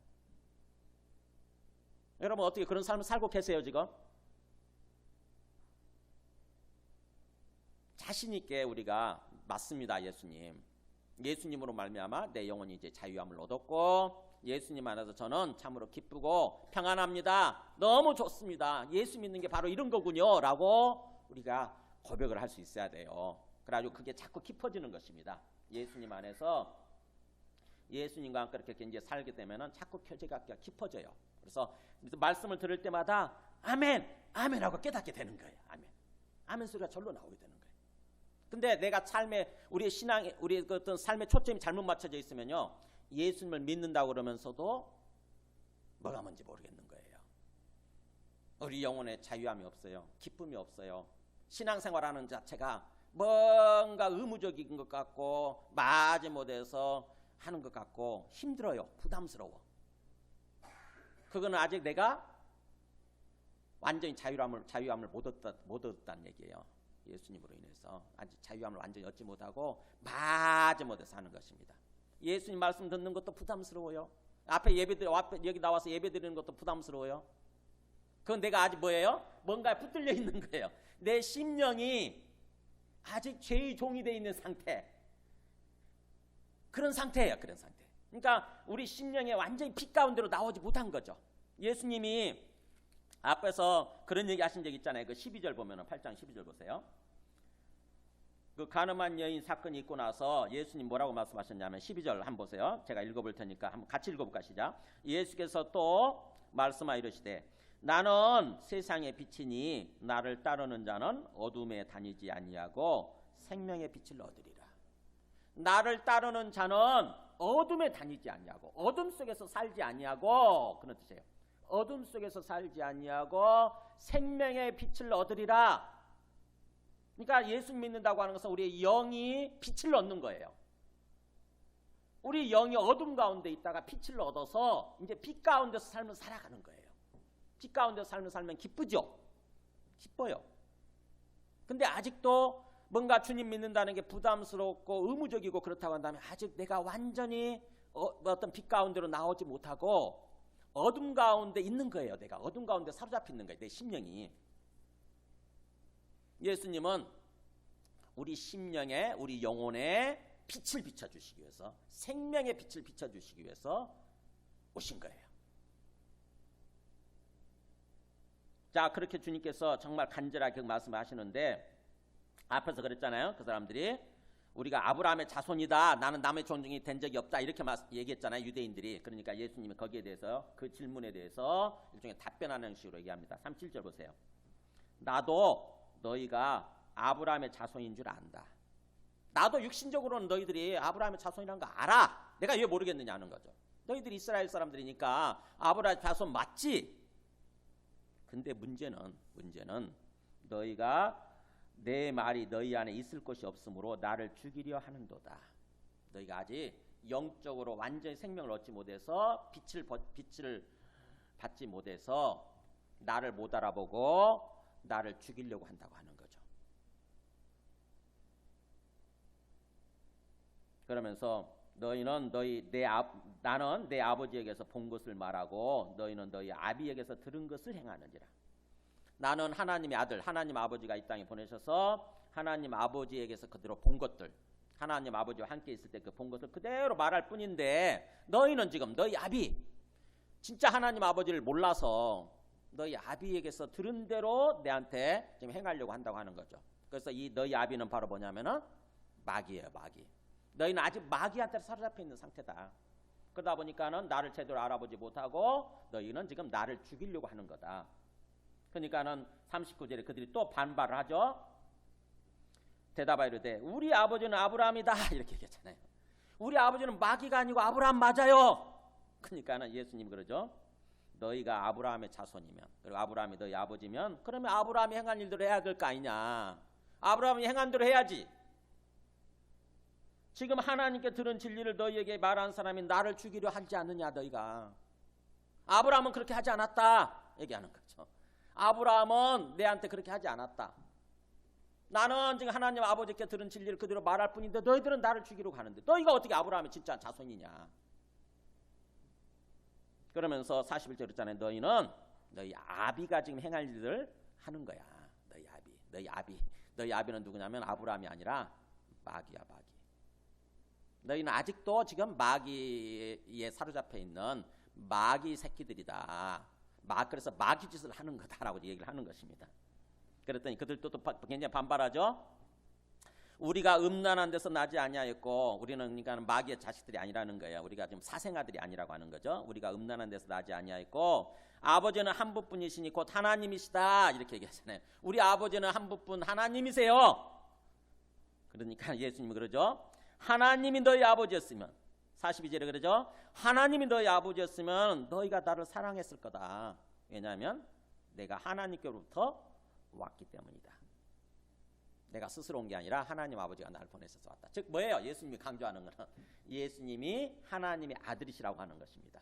여러분 어떻게 그런 삶을 살고 계세요 지금? 자신 있게 우리가 맞습니다. 예수님으로 말미암아 내 영혼이 이제 자유함을 얻었고 예수님 안에서 저는 참으로 기쁘고 평안합니다. 너무 좋습니다. 예수 믿는 게 바로 이런 거군요. 라고 우리가 고백을 할 수 있어야 돼요. 그래가지고 그게 자꾸 깊어지는 것입니다. 예수님 안에서 예수님과 함께 이렇게 이제 살게 되면은 자꾸 교제가 깊어져요. 그래서 말씀을 들을 때마다 아멘, 아멘 하고 깨닫게 되는 거예요. 아멘. 아멘 소리가 절로 나오게 되는 거예요. 근데 내가 우리의 신앙에, 우리의 그 어떤 삶의 초점이 잘못 맞춰져 있으면요, 예수님을 믿는다고 그러면서도 뭐가 뭔지 모르겠는 거예요. 우리 영혼에 자유함이 없어요. 기쁨이 없어요. 신앙생활하는 자체가 뭔가 의무적인 것 같고 마지못해서 하는 것 같고 힘들어요. 부담스러워. 그거는 아직 내가 완전히 자유함을 못 얻었다는 얘기예요. 예수님으로 인해서 아직 자유함을 완전히 얻지 못하고 마지못해서 하는 것입니다. 예수님 말씀 듣는 것도 부담스러워요. 앞에 여기 나와서 예배 드리는 것도 부담스러워요. 그건 내가 아직 뭐예요? 뭔가에 붙들려 있는 거예요. 내 심령이 아직 죄의 종이 되어 있는 상태. 그런 상태예요. 그런 상태. 그러니까 우리 심령에 완전히 빛 가운데로 나오지 못한 거죠. 예수님이 앞에서 그런 얘기 하신 적 있잖아요. 그 12절 보면은 8장 12절 보세요. 그 가늠한 여인 사건이 있고 나서 예수님 뭐라고 말씀하셨냐면 12절 한번 보세요. 제가 읽어볼 테니까 한번 같이 읽어볼까 시작. 예수께서 또 말씀하여 이르시되 나는 세상의 빛이니 나를 따르는 자는 어둠에 다니지 아니하고 생명의 빛을 얻으리라. 나를 따르는 자는 어둠에 다니지 아니하고 어둠 속에서 살지 아니하고 그런 뜻이에요. 어둠 속에서 살지 아니하고 생명의 빛을 얻으리라. 그러니까 예수 믿는다고 하는 것은 우리의 영이 빛을 얻는 거예요. 우리 영이 어둠 가운데 있다가 빛을 얻어서 이제 빛 가운데서 삶을 살아가는 거예요. 빛 가운데서 삶을 살면 기쁘죠? 기뻐요. 근데 아직도 뭔가 주님 믿는다는 게 부담스럽고 의무적이고 그렇다고 한다면 아직 내가 완전히 어떤 빛 가운데로 나오지 못하고 어둠 가운데 있는 거예요. 내가 어둠 가운데 사로잡혀 있는 거예요. 내 심령이. 예수님은 우리 심령에 우리 영혼에 빛을 비춰주시기 위해서 생명의 빛을 비춰주시기 위해서 오신 거예요. 자, 그렇게 주님께서 정말 간절하게 말씀하시는데 앞에서 그랬잖아요. 그 사람들이 우리가 아브라함의 자손이다. 나는 남의 종종이 된 적이 없다. 이렇게 얘기했잖아요. 유대인들이. 그러니까 예수님이 거기에 대해서 그 질문에 대해서 일종의 답변하는 식으로 얘기합니다. 37절 보세요. 나도 너희가 아브라함의 자손인 줄 안다. 나도 육신적으로는 너희들이 아브라함의 자손이라는 거 알아. 내가 왜 모르겠느냐 하는 거죠. 너희들이 이스라엘 사람들이니까 아브라함의 자손 맞지? 근데 문제는 너희가 내 말이 너희 안에 있을 것이 없으므로 나를 죽이려 하는도다. 너희가 아직 영적으로 완전히 생명을 얻지 못해서 빛을 받지 못해서 나를 못 알아보고 나를 죽이려고 한다고 하는 거죠. 그러면서 너희는 나는 내 아버지에게서 본 것을 말하고 너희는 너희 아비에게서 들은 것을 행하느니라. 나는 하나님의 아들, 하나님 아버지가 이 땅에 보내셔서 하나님 아버지에게서 그대로 본 것들, 하나님 아버지와 함께 있을 때 그 본 것을 그대로 말할 뿐인데 너희는 지금 너희 아비, 진짜 하나님 아버지를 몰라서 너희 아비에게서 들은 대로 내한테 지금 행하려고 한다고 하는 거죠. 그래서 이 너희 아비는 바로 뭐냐면은 마귀예요, 마귀. 너희는 아직 마귀한테 사로잡혀 있는 상태다. 그러다 보니까는 나를 제대로 알아보지 못하고 너희는 지금 나를 죽이려고 하는 거다. 그러니까는 39절에 그들이 또 반발을 하죠. 대답하여 이르되 우리 아버지는 아브라함이다. 이렇게 얘기했잖아요. 우리 아버지는 마귀가 아니고 아브라함 맞아요. 그러니까는 예수님 그러죠. 너희가 아브라함의 자손이면, 그리고 아브라함이 너희 아버지면, 그러면 아브라함이 행한 일대로 해야 될 거 아니냐. 아브라함이 행한 대로 해야지. 지금 하나님께 들은 진리를 너희에게 말한 사람이 나를 죽이려 하지 않느냐. 너희가 아브라함은 그렇게 하지 않았다 얘기하는 거죠. 아브라함은 내한테 그렇게 하지 않았다. 나는 지금 하나님 아버지께 들은 진리를 그대로 말할 뿐인데 너희들은 나를 죽이러 가는데 너희가 어떻게 아브라함의 진짜 자손이냐. 그러면서 41절 그랬잖아요. 너희는 너희 아비가 지금 행할 일을 하는 거야. 너희 아비는 누구냐면 아브라함이 아니라 마귀야, 마귀. 너희는 아직도 지금 마귀에 사로잡혀 있는 마귀 새끼들이다. 그래서 마귀 짓을 하는 거다라고 얘기를 하는 것입니다. 그랬더니 그들도 또 굉장히 반발하죠. 우리가 음란한 데서 나지 아니하였고, 우리는 그러니까 마귀의 자식들이 아니라는 거예요. 우리가 지금 사생아들이 아니라고 하는 거죠. 우리가 음란한 데서 나지 아니하였고 아버지는 한 분뿐이시니 곧 하나님이시다, 이렇게 얘기하잖아요. 우리 아버지는 한 분뿐 하나님이세요. 그러니까 예수님이 그러죠. 하나님이 너희 아버지였으면, 42절에 그러죠. 하나님이 너희 아버지였으면 너희가 나를 사랑했을 거다. 왜냐하면 내가 하나님께로부터 왔기 때문이다. 내가 스스로 온 게 아니라 하나님 아버지가 나를 보내셔서 왔다. 즉 뭐예요? 예수님이 강조하는 것은 예수님이 하나님의 아들이시라고 하는 것입니다.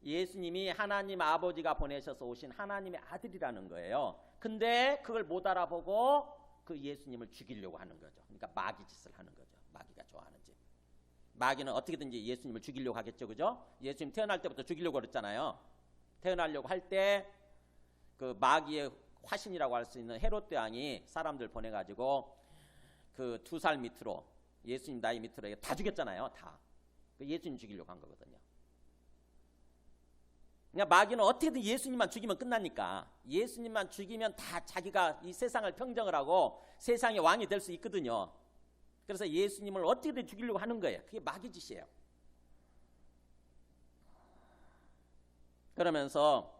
예수님이 하나님 아버지가 보내셔서 오신 하나님의 아들이라는 거예요. 근데 그걸 못 알아보고 그 예수님을 죽이려고 하는 거죠. 그러니까 마귀 짓을 하는 거죠. 마귀가 좋아하는 짓. 마귀는 어떻게든지 예수님을 죽이려고 하겠죠. 그죠? 예수님 태어날 때부터 죽이려고 그랬잖아요. 태어나려고 할 때 그 마귀의 화신이라고 할 수 있는 헤롯 왕이 사람들 보내가지고 그 2살 밑으로, 예수님 나이 밑으로 다 죽였잖아요. 다. 그 예수님 죽이려고 한 거거든요. 그러니까 마귀는 어떻게든 예수님만 죽이면 끝나니까, 예수님만 죽이면 다 자기가 이 세상을 평정을 하고 세상의 왕이 될 수 있거든요. 그래서 예수님을 어떻게든 죽이려고 하는 거예요. 그게 마귀 짓이에요. 그러면서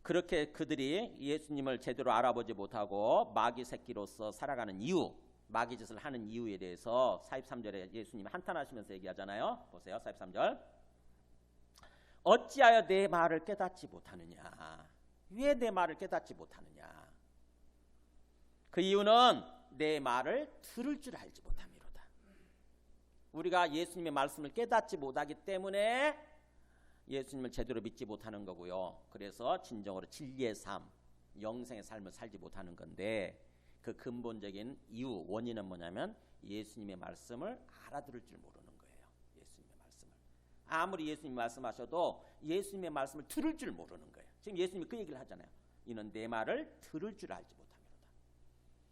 그렇게 그들이 예수님을 제대로 알아보지 못하고 마귀 새끼로서 살아가는 이유, 마귀 짓을 하는 이유에 대해서 43절에 예수님이 한탄하시면서 얘기하잖아요. 보세요. 43절. 어찌하여 내 말을 깨닫지 못하느냐. 왜 내 말을 깨닫지 못하느냐. 그 이유는 내 말을 들을 줄 알지 못함이로다. 우리가 예수님의 말씀을 깨닫지 못하기 때문에 예수님을 제대로 믿지 못하는 거고요. 그래서 진정으로 진리의 삶, 영생의 삶을 살지 못하는 건데, 그 근본적인 이유, 원인은 뭐냐면 예수님의 말씀을 알아들을 줄 모르는 거예요. 예수님의 말씀을. 아무리 예수님이 말씀하셔도 예수님의 말씀을 들을 줄 모르는 거예요. 지금 예수님이 그 얘기를 하잖아요. 이는 내 말을 들을 줄 알지 못함이로다.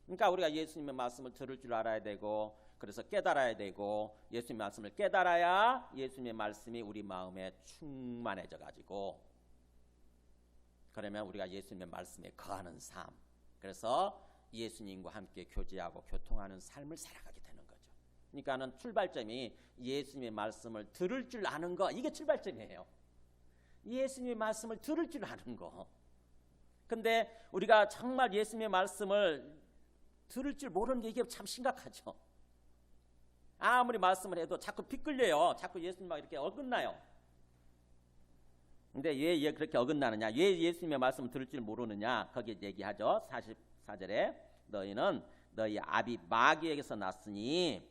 그러니까 우리가 예수님의 말씀을 들을 줄 알아야 되고, 그래서 깨달아야 되고, 예수님의 말씀을 깨달아야 예수님의 말씀이 우리 마음에 충만해져 가지고, 그러면 우리가 예수님의 말씀에 거하는 삶, 그래서 예수님과 함께 교제하고 교통하는 삶을 살아가게 되는 거죠. 그러니까는 출발점이 예수님의 말씀을 들을 줄 아는 거, 이게 출발점이에요. 예수님의 말씀을 들을 줄 아는 거. 근데 우리가 정말 예수님의 말씀을 들을 줄 모르는 게 이게 참 심각하죠. 아무리 말씀을 해도 자꾸 빗끌려요. 자꾸 예수님 막 이렇게 어긋나요. 근데 왜 그렇게 어긋나느냐? 왜 예수님의 말씀을 들을 줄 모르느냐? 거기에 얘기하죠. 44절에 너희는 너희 아비 마귀에게서 났으니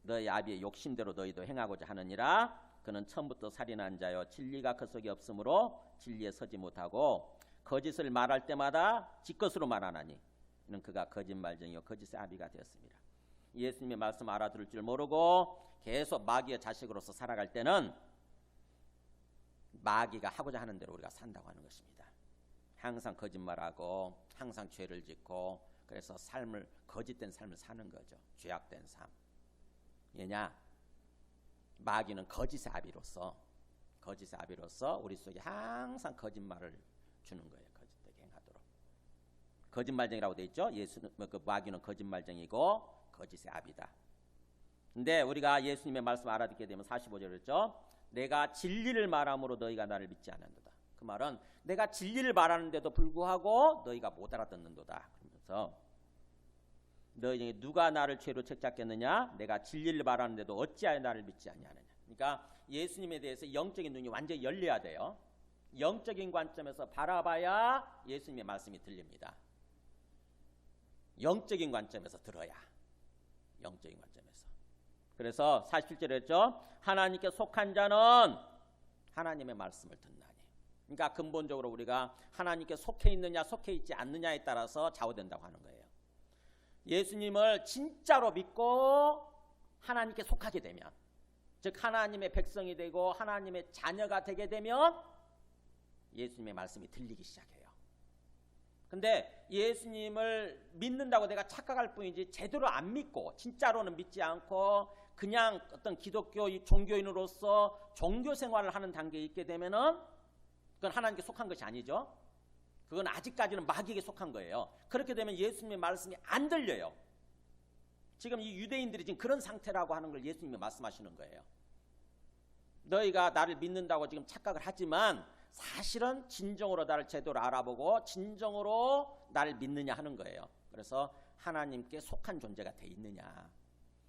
너희 아비의 욕심대로 너희도 행하고자 하느니라. 그는 처음부터 살인한 자요 진리가 그 속에 없으므로 진리에 서지 못하고 거짓을 말할 때마다 지것으로 말하나니 이는 그가 거짓말쟁이요 거짓의 아비가 되었습니다. 예수님의 말씀 알아들을 줄 모르고 계속 마귀의 자식으로서 살아갈 때는 마귀가 하고자 하는 대로 우리가 산다고 하는 것입니다. 항상 거짓말하고 항상 죄를 짓고, 그래서 삶을, 거짓된 삶을 사는 거죠. 죄악된 삶. 왜냐? 마귀는 거짓의 아비로서 우리 속에 항상 거짓말을 주는 거예요. 거짓되게 행하도록. 거짓말쟁이라고 돼 있죠. 그 마귀는 거짓말쟁이고 거짓의 아비다. 근데 우리가 예수님의 말씀 알아듣게 되면 45절에 그랬죠. 내가 진리를 말함으로 너희가 나를 믿지 않는도다. 그 말은 내가 진리를 말하는데도 불구하고 너희가 못 알아듣는도다. 그러면서 너희 중에 누가 나를 죄로 책잡겠느냐? 내가 진리를 말하는데도 어찌하여 나를 믿지 아니하느냐. 그러니까 예수님에 대해서 영적인 눈이 완전히 열려야 돼요. 영적인 관점에서 바라봐야 예수님의 말씀이 들립니다. 영적인 관점에서 들어야. 영적인 관점에서. 그래서 47절에 했죠. 하나님께 속한 자는 하나님의 말씀을 듣나니. 그러니까 근본적으로 우리가 하나님께 속해 있느냐 속해 있지 않느냐에 따라서 좌우된다고 하는 거예요. 예수님을 진짜로 믿고 하나님께 속하게 되면, 즉 하나님의 백성이 되고 하나님의 자녀가 되게 되면 예수님의 말씀이 들리기 시작해요. 근데 예수님을 믿는다고 내가 착각할 뿐이지 제대로 안 믿고 진짜로는 믿지 않고 그냥 어떤 기독교 종교인으로서 종교 생활을 하는 단계에 있게 되면은 그건 하나님께 속한 것이 아니죠. 그건 아직까지는 마귀에게 속한 거예요. 그렇게 되면 예수님의 말씀이 안 들려요. 지금 이 유대인들이 지금 그런 상태라고 하는 걸 예수님이 말씀하시는 거예요. 너희가 나를 믿는다고 지금 착각을 하지만 사실은 진정으로 나를 제대로 알아보고 진정으로 나를 믿느냐 하는 거예요. 그래서 하나님께 속한 존재가 돼 있느냐.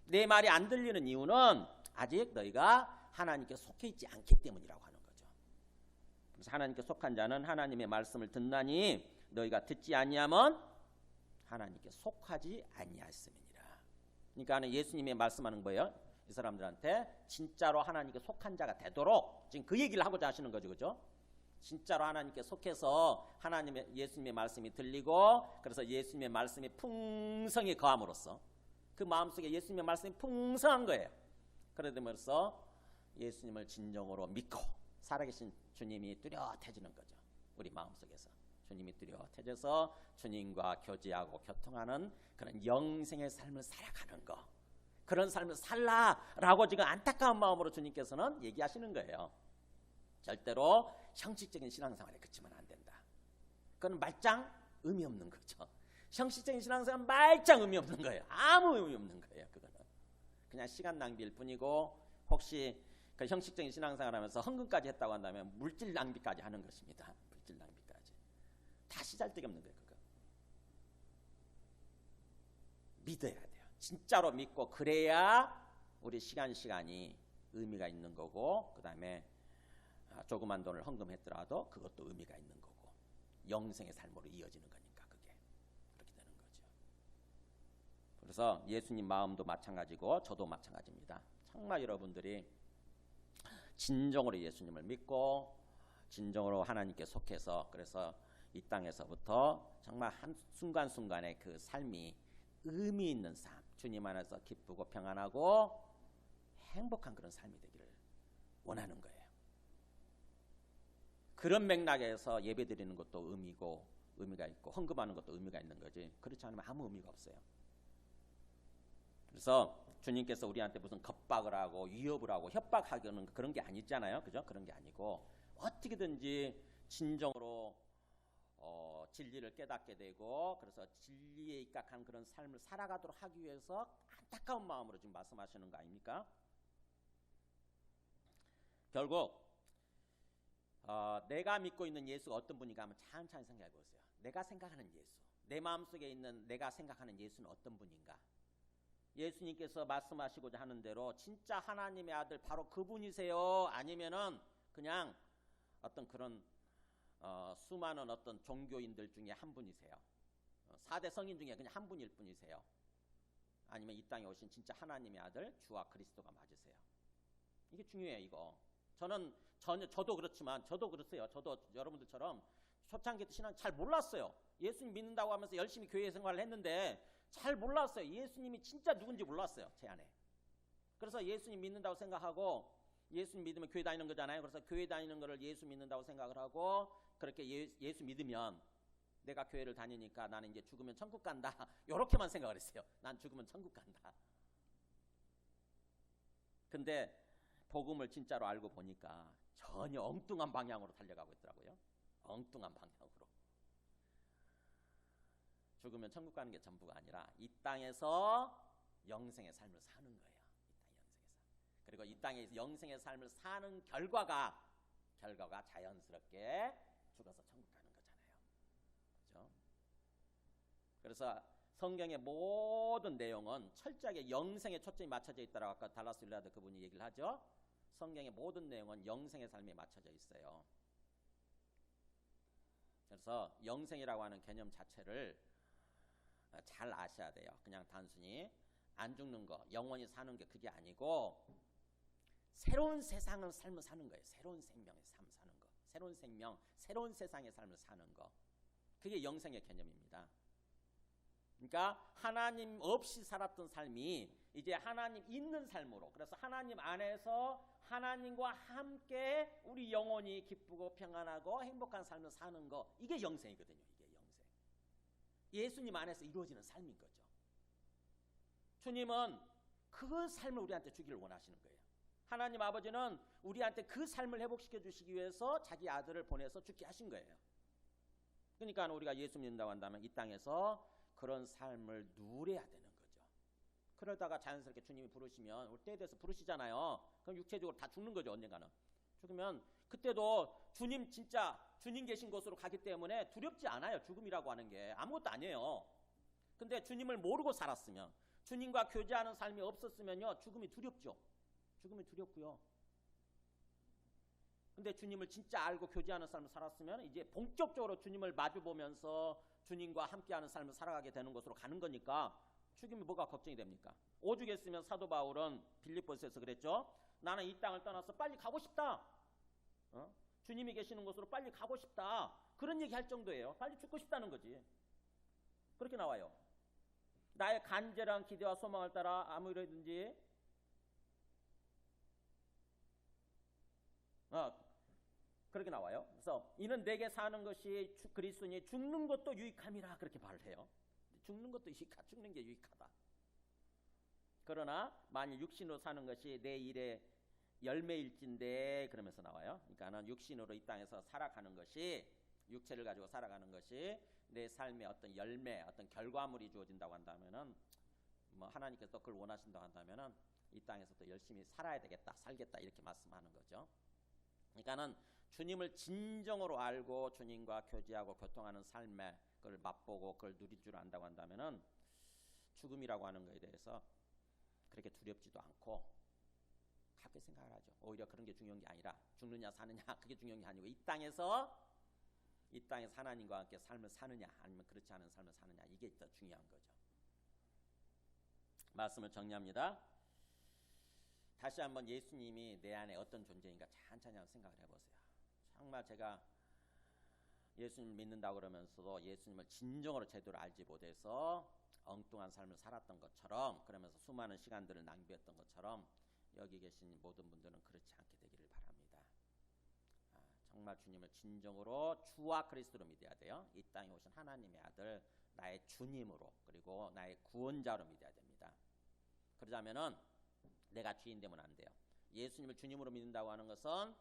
내 말이 안 들리는 이유는 아직 너희가 하나님께 속해 있지 않기 때문이라고 하는 거죠. 그래서 하나님께 속한 자는 하나님의 말씀을 듣나니 너희가 듣지 아니하면 하나님께 속하지 아니하였음이니라. 그러니까 예수님이 말씀하는 거예요. 이 사람들한테 진짜로 하나님께 속한 자가 되도록 지금 그 얘기를 하고자 하시는 거죠. 그죠? 진짜로 하나님께 속해서 예수님의 말씀이 들리고 그래서 예수님의 말씀이 풍성히 거함으로써 그 마음속에 예수님의 말씀이 풍성한 거예요. 그러면서 예수님을 진정으로 믿고 살아계신 주님이 뚜렷해지는 거죠. 우리 마음속에서 주님이 뚜렷해져서 주님과 교제하고 교통하는 그런 영생의 삶을 살아가는 거. 그런 삶을 살라라고 지금 안타까운 마음으로 주님께서는 얘기하시는 거예요. 절대로 형식적인 신앙생활에 그치면 안 된다. 그건 말짱 의미 없는 거죠. 형식적인 신앙생활은 말짱 의미 없는 거예요. 아무 의미 없는 거예요. 그거는 그냥 시간 낭비일 뿐이고 혹시 그 형식적인 신앙생활 하면서 헌금까지 했다고 한다면 물질 낭비까지 하는 것입니다. 물질 낭비까지. 다 시잘데기 없는 거예요. 그거. 믿어야 돼요. 진짜로 믿고 그래야 우리 시간이 의미가 있는 거고 그 다음에 조그만 돈을 헌금했더라도 그것도 의미가 있는 거고 영생의 삶으로 이어지는 거니까 그게 그렇게 되는 거죠. 그래서 예수님 마음도 마찬가지고 저도 마찬가지입니다. 정말 여러분들이 진정으로 예수님을 믿고 진정으로 하나님께 속해서 그래서 이 땅에서부터 정말 한 순간순간의 그 삶이 의미 있는 삶, 주님 안에서 기쁘고 평안하고 행복한 그런 삶이 되기를 원하는 거예요. 그런 맥락에서 예배드리는 것도 의미가 있고 헌금하는 것도 의미가 있는 거지. 그렇지 않으면 아무 의미가 없어요. 그래서 주님께서 우리한테 무슨 겁박을 하고 위협을 하고 협박하는 그런 게 아니잖아요. 그죠? 그런 게 아니고 어떻게든지 진정으로 진리를 깨닫게 되고 그래서 진리에 입각한 그런 삶을 살아가도록 하기 위해서 안타까운 마음으로 지금 말씀하시는 거 아닙니까? 결국 내가 믿고 있는 예수가 어떤 분인가 한번 천천히 생각해 보세요. 내가 생각하는 예수, 내 마음속에 있는 내가 생각하는 예수는 어떤 분인가? 예수님께서 말씀하시고자 하는 대로 진짜 하나님의 아들 바로 그분이세요? 아니면은 그냥 어떤 그런 수많은 어떤 종교인들 중에 한 분이세요? 4대 성인 중에 그냥 한 분일 뿐이세요? 아니면 이 땅에 오신 진짜 하나님의 아들 주와 그리스도가 맞으세요? 이게 중요해요. 이거 저도 그렇지만 저도 그렇어요. 저도 여러분들처럼 초창기 때 신앙 잘 몰랐어요. 예수님 믿는다고 하면서 열심히 교회 생활을 했는데 잘 몰랐어요. 예수님이 진짜 누군지 몰랐어요. 제 안에. 그래서 예수님 믿는다고 생각하고 예수님 믿으면 교회 다니는 거잖아요. 그래서 교회 다니는 거를 예수 믿는다고 생각을 하고 그렇게 예수 믿으면 내가 교회를 다니니까 나는 이제 죽으면 천국 간다. 이렇게만 생각을 했어요. 난 죽으면 천국 간다. 근데 복음을 진짜로 알고 보니까 전혀 엉뚱한 방향으로 달려가고 있더라고요. 엉뚱한 방향으로. 죽으면 천국 가는 게 전부가 아니라 이 땅에서 영생의 삶을 사는 거예요. 그리고 이 땅에서 영생의 삶을 사는 결과가 자연스럽게 죽어서 천국 가는 거잖아요. 그렇죠? 그래서 성경의 모든 내용은 철저하게 영생에 초점이 맞춰져 있다라고 아까 달라스 윌라드 그분이 얘기를 하죠. 성경의 모든 내용은 영생의 삶에 맞춰져 있어요. 그래서 영생이라고 하는 개념 자체를 잘 아셔야 돼요. 그냥 단순히 안 죽는 거, 영원히 사는 게 그게 아니고 새로운 세상을 삶을 사는 거예요. 새로운 생명의 삶을 사는 거. 새로운 생명, 새로운 세상의 삶을 사는 거. 그게 영생의 개념입니다. 그러니까 하나님 없이 살았던 삶이 이제 하나님 있는 삶으로, 그래서 하나님 안에서 하나님과 함께 우리 영혼이 기쁘고 평안하고 행복한 삶을 사는 거, 이게 영생이거든요. 이게 영생. 예수님 안에서 이루어지는 삶인 거죠. 주님은 그 삶을 우리한테 주기를 원하시는 거예요. 하나님 아버지는 우리한테 그 삶을 회복시켜 주시기 위해서 자기 아들을 보내서 죽게 하신 거예요. 그러니까 우리가 예수 믿는다고 한다면 이 땅에서 그런 삶을 누려야 되는 거죠. 그러다가 자연스럽게 주님이 부르시면 우리 때에 대해서 부르시잖아요. 그럼 육체적으로 다 죽는 거죠. 언젠가는. 죽으면 그때도 주님 진짜 주님 계신 곳으로 가기 때문에 두렵지 않아요. 죽음이라고 하는 게 아무것도 아니에요. 근데 주님을 모르고 살았으면, 주님과 교제하는 삶이 없었으면요, 죽음이 두렵죠. 죽음이 두렵고요. 근데 주님을 진짜 알고 교제하는 삶을 살았으면 이제 본격적으로 주님을 마주보면서 주님과 함께하는 삶을 살아가게 되는 것으로 가는 거니까 죽음이 뭐가 걱정이 됩니까? 오죽했으면 사도 바울은 빌립보서에서 그랬죠. 나는 이 땅을 떠나서 빨리 가고 싶다. 주님이 계시는 곳으로 빨리 가고 싶다. 그런 얘기 할 정도예요. 빨리 죽고 싶다는 거지. 그렇게 나와요. 나의 간절한 기대와 소망을 따라 아무래든지 그렇게 나와요. 그래서 이는 내게 사는 것이 그리스도니 죽는 것도 유익함이라 그렇게 말을 해요. 죽는 것도 죽는 게 유익하다. 그러나 만일 육신으로 사는 것이 내 일의 열매일진데 그러면서 나와요. 그러니까는 육신으로 이 땅에서 살아가는 것이, 육체를 가지고 살아가는 것이 내 삶의 어떤 열매, 어떤 결과물이 주어진다고 한다면은, 뭐 하나님께서 그걸 원하신다고 한다면은 이 땅에서 또 열심히 살아야 되겠다, 살겠다 이렇게 말씀하는 거죠. 그러니까는 주님을 진정으로 알고 주님과 교제하고 교통하는 삶에 그걸 맛보고 그걸 누릴 줄 안다고 한다면은 죽음이라고 하는 것에 대해서 그렇게 두렵지도 않고 가볍게 생각을 하죠. 오히려 그런 게 중요한 게 아니라 죽느냐 사느냐 그게 중요한 게 아니고 이 땅에서 하나님과 함께 삶을 사느냐 아니면 그렇지 않은 삶을 사느냐 이게 더 중요한 거죠. 말씀을 정리합니다. 다시 한번 예수님이 내 안에 어떤 존재인가 천천히 한번 생각을 해보세요. 정말 제가 예수님을 믿는다고 그러면서도 예수님을 진정으로 제대로 알지 못해서 엉뚱한 삶을 살았던 것처럼, 그러면서 수많은 시간들을 낭비했던 것처럼 여기 계신 모든 분들은 그렇지 않게 되기를 바랍니다. 정말 주님을 진정으로 주와 그리스도로 믿어야 돼요. 이 땅에 오신 하나님의 아들, 나의 주님으로, 그리고 나의 구원자로 믿어야 됩니다. 그러자면은 내가 주인 되면 안 돼요. 예수님을 주님으로 믿는다고 하는 것은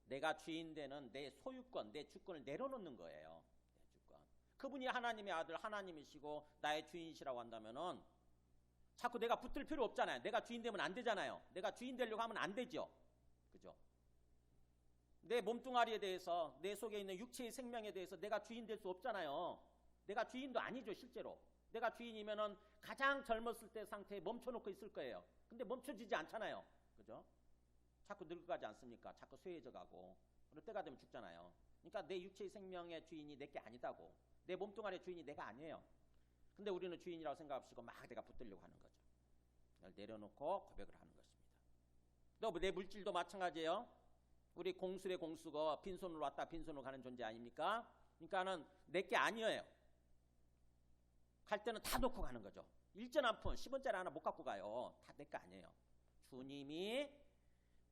내가 주인 되는 내 소유권, 내 주권을 내려놓는 거예요. 내 주권. 그분이 하나님의 아들, 하나님이시고 나의 주인이시라고 한다면은 자꾸 내가 붙들 필요 없잖아요. 내가 주인 되면 안 되잖아요. 내가 주인 되려고 하면 안 되죠. 그죠? 내 몸뚱아리에 대해서, 내 속에 있는 육체의 생명에 대해서 내가 주인 될 수 없잖아요. 내가 주인도 아니죠, 실제로. 내가 주인이면은 가장 젊었을 때 상태에 멈춰놓고 있을 거예요. 근데 멈춰지지 않잖아요. 그죠? 자꾸 늙어가지 않습니까? 자꾸 쇠해져 가고. 그리고 때가 되면 죽잖아요. 그러니까 내 육체의 생명의 주인이 내게 아니다고. 내 몸뚱아리의 주인이 내가 아니에요. 근데 우리는 주인이라고 생각하시고 막 내가 붙들려고 하는 거죠. 그걸 내려놓고 고백을 하는 것입니다. 또 내 물질도 마찬가지예요. 우리 공술의 공수가 빈손으로 왔다 빈손으로 가는 존재 아닙니까? 그러니까는 내게 아니에요. 갈 때는 다 놓고 가는 거죠. 1전 한 푼, 10원짜리 하나 못 갖고 가요. 다 내 거 아니에요. 주님이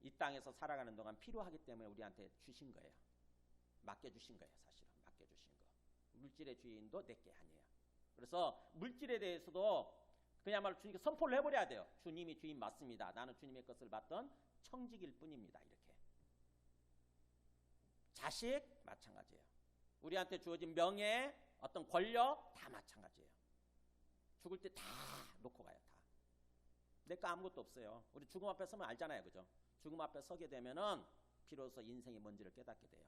이 땅에서 살아가는 동안 필요하기 때문에 우리한테 주신 거예요. 맡겨주신 거예요. 사실은 맡겨주신 거. 물질의 주인도 내 게 아니에요. 그래서 물질에 대해서도 그야말로 주님께 선포를 해버려야 돼요. 주님이 주인 맞습니다. 나는 주님의 것을 받던 청직일 뿐입니다. 이렇게. 자식 마찬가지예요. 우리한테 주어진 명예, 어떤 권력 다 마찬가지예요. 죽을 때 다 놓고 가요. 다. 내 거 아무것도 없어요. 우리 죽음 앞에 서면 알잖아요. 그죠? 죽음 앞에 서게 되면은 비로소 인생이 뭔지를 깨닫게 돼요.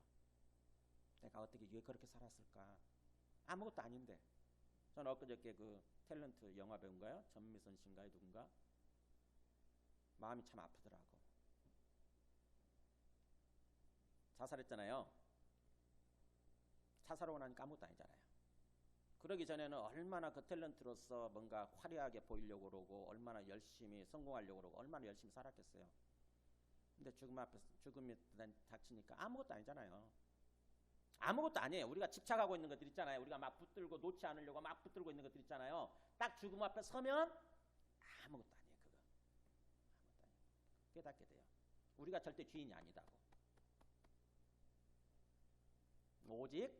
내가 어떻게 왜 그렇게 살았을까? 아무것도 아닌데. 저는 엊그저께 그 탤런트 영화 배우인가요? 전미선 씨인가요? 누군가? 마음이 참 아프더라고. 자살했잖아요. 자살하고 나니까 아무것도 아니잖아요. 그러기 전에는 얼마나 그 탤런트로서 뭔가 화려하게 보이려고 그러고 얼마나 열심히 성공하려고 그러고 얼마나 열심히 살았겠어요. 근데 죽음이 닥치니까 아무것도 아니잖아요. 아무것도 아니에요. 우리가 집착하고 있는 것들 있잖아요. 우리가 막 붙들고 놓지 않으려고 막 붙들고 있는 것들 있잖아요. 딱 죽음 앞에 서면 아무것도 아니에요. 그거. 아무것도 아니에요. 깨닫게 돼요. 우리가 절대 주인이 아니다고. 오직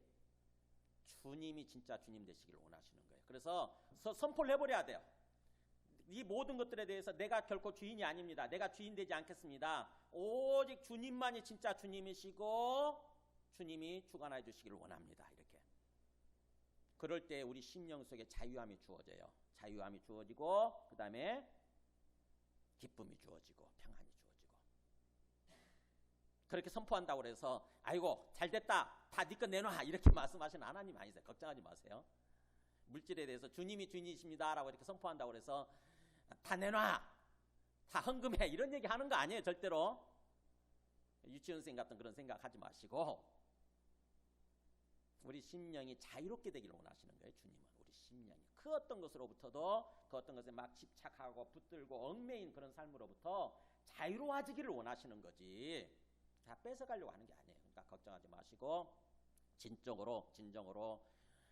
주님이 진짜 주님 되시기를 원하시는 거예요. 그래서 선포를 해버려야 돼요. 이 모든 것들에 대해서 내가 결코 주인이 아닙니다. 내가 주인 되지 않겠습니다. 오직 주님만이 진짜 주님이시고 주님이 주관해 주시기를 원합니다. 이렇게. 그럴 때 우리 심령 속에 자유함이 주어져요. 자유함이 주어지고 그 다음에 기쁨이 주어지고 평안이 주어지고. 그렇게 선포한다고 해서 아이고 잘됐다. 다 네 것 내놔. 이렇게 말씀하시는 하나님 아니세요. 걱정하지 마세요. 물질에 대해서 주님이 주인이십니다. 라고 이렇게 선포한다고 해서 다 내놔. 다 헌금해. 이런 얘기 하는 거 아니에요. 절대로. 유치원생 같은 그런 생각하지 마시고 우리 심령이 자유롭게 되기를 원하시는 거예요. 주님은 우리 심령이 그 어떤 것으로부터도 그 어떤 것에 막 집착하고 붙들고 얽매인 그런 삶으로부터 자유로워지기를 원하시는 거지 다 뺏어가려고 하는 게 아니에요. 그러니까 걱정하지 마시고 진정으로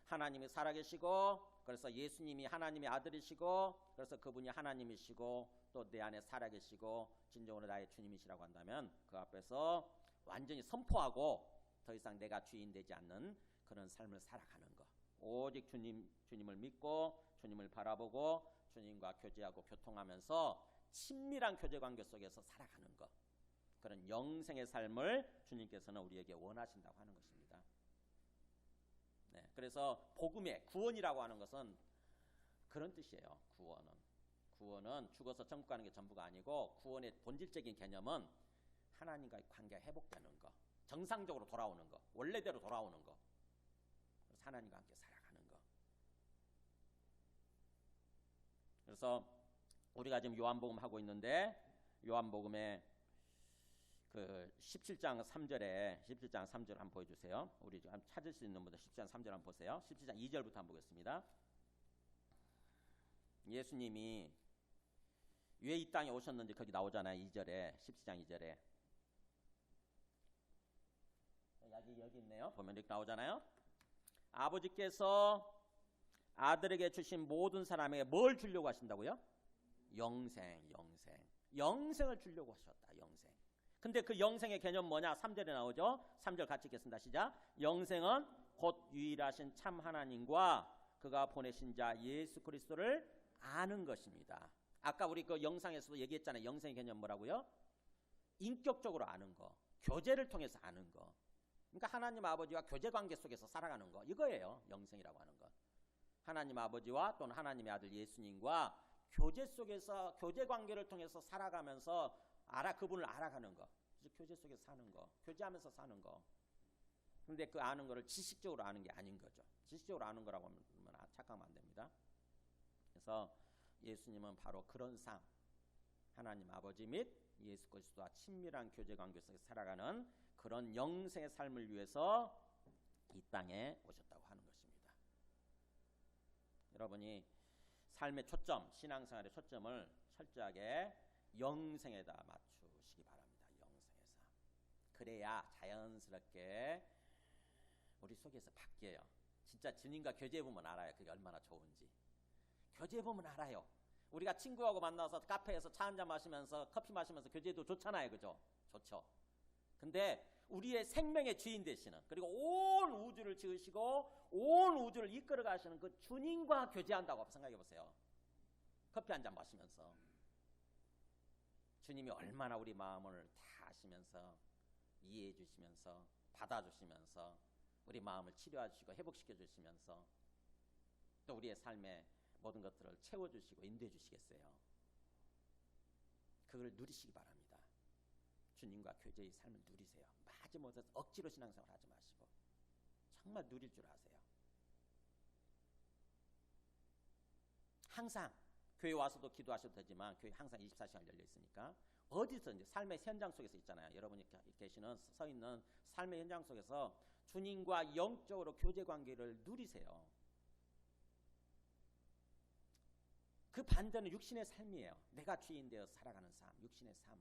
하나님이 살아계시고 그래서 예수님이 하나님의 아들이시고 그래서 그분이 하나님이시고 또 내 안에 살아계시고 진정으로 나의 주님이시라고 한다면 그 앞에서 완전히 선포하고 더 이상 내가 주인 되지 않는 그런 삶을 살아가는 거. 오직 주님을 믿고 주님을 바라보고 주님과 교제하고 교통하면서 친밀한 교제관계 속에서 살아가는 것. 그런 영생의 삶을 주님께서는 우리에게 원하신다고 하는 것입니다. 네, 그래서 복음의 구원이라고 하는 것은 그런 뜻이에요. 구원은 죽어서 천국 가는 게 전부가 아니고 구원의 본질적인 개념은 하나님과의 관계가 회복되는 거. 정상적으로 돌아오는 거. 원래대로 돌아오는 거. 그래서 하나님과 함께 살아가는 거. 그래서 우리가 지금 요한복음 하고 있는데 요한복음에 그 17장 3절 한번 보여주세요. 우리 지금 찾을 수 있는 분들 17장 3절 한번 보세요. 17장 2절부터 한번 보겠습니다. 예수님이 왜 이 땅에 오셨는지 거기 나오잖아요. 2절에 17장 2절에 여기 있네요. 보면 이렇게 나오잖아요. 아버지께서 아들에게 주신 모든 사람에게 뭘 주려고 하신다고요? 영생을 주려고 하셨다. 영생. 근데 그 영생의 개념 뭐냐? 3절에 나오죠. 3절 같이 읽겠습니다. 시작. 영생은 곧 유일하신 참 하나님과 그가 보내신 자 예수 그리스도를 아는 것입니다. 아까 우리 그 영상에서도 얘기했잖아요. 영생의 개념 뭐라고요? 인격적으로 아는 거. 교제를 통해서 아는 거. 그러니까 하나님 아버지와 교제관계 속에서 살아가는 거. 이거예요. 영생이라고 하는 거. 하나님 아버지와 또는 하나님의 아들 예수님과 교제 속에서 교제관계를 통해서 살아가면서 그분을 알아가는 거. 교제 속에서 사는 거. 교제하면서 사는 거. 근데 그 아는 거를 지식적으로 아는 게 아닌 거죠. 지식적으로 아는 거라고 하면 착각하면 안 됩니다. 그래서 예수님은 바로 그런 삶, 하나님 아버지 및 예수 그리스도와 친밀한 교제관계 속에서 살아가는 그런 영생의 삶을 위해서 이 땅에 오셨다고 하는 것입니다. 여러분이 삶의 초점, 신앙생활의 초점을 철저하게 영생에다 맞추시기 바랍니다. 영생의 삶. 그래야 자연스럽게 우리 속에서 바뀌어요. 진짜 주님과 교제해보면 알아요. 그게 얼마나 좋은지. 교제해보면 알아요. 우리가 친구하고 만나서 카페에서 차 한잔 마시면서 커피 마시면서 교제해도 좋잖아요. 그죠? 좋죠. 근데 우리의 생명의 주인 되시는 그리고 온 우주를 지으시고 온 우주를 이끌어 가시는 그 주님과 교제한다고 생각해 보세요. 커피 한잔 마시면서 주님이 얼마나 우리 마음을 다 아시면서 이해해 주시면서 받아주시면서 우리 마음을 치료해 주시고 회복시켜 주시면서 또 우리의 삶에 모든 것들을 채워주시고 인도해 주시겠어요. 그걸 누리시기 바랍니다. 주님과 교제의 삶을 누리세요. 마지못해서 억지로 신앙생활 하지 마시고 정말 누릴 줄 아세요. 항상 교회 와서도 기도하셔도 되지만 교회 항상 24시간 열려 있으니까 어디서든지 삶의 현장 속에서 있잖아요. 여러분이 계시는 서 있는 삶의 현장 속에서 주님과 영적으로 교제 관계를 누리세요. 그 반대는 육신의 삶이에요. 내가 주인 되어 살아가는 삶, 육신의 삶.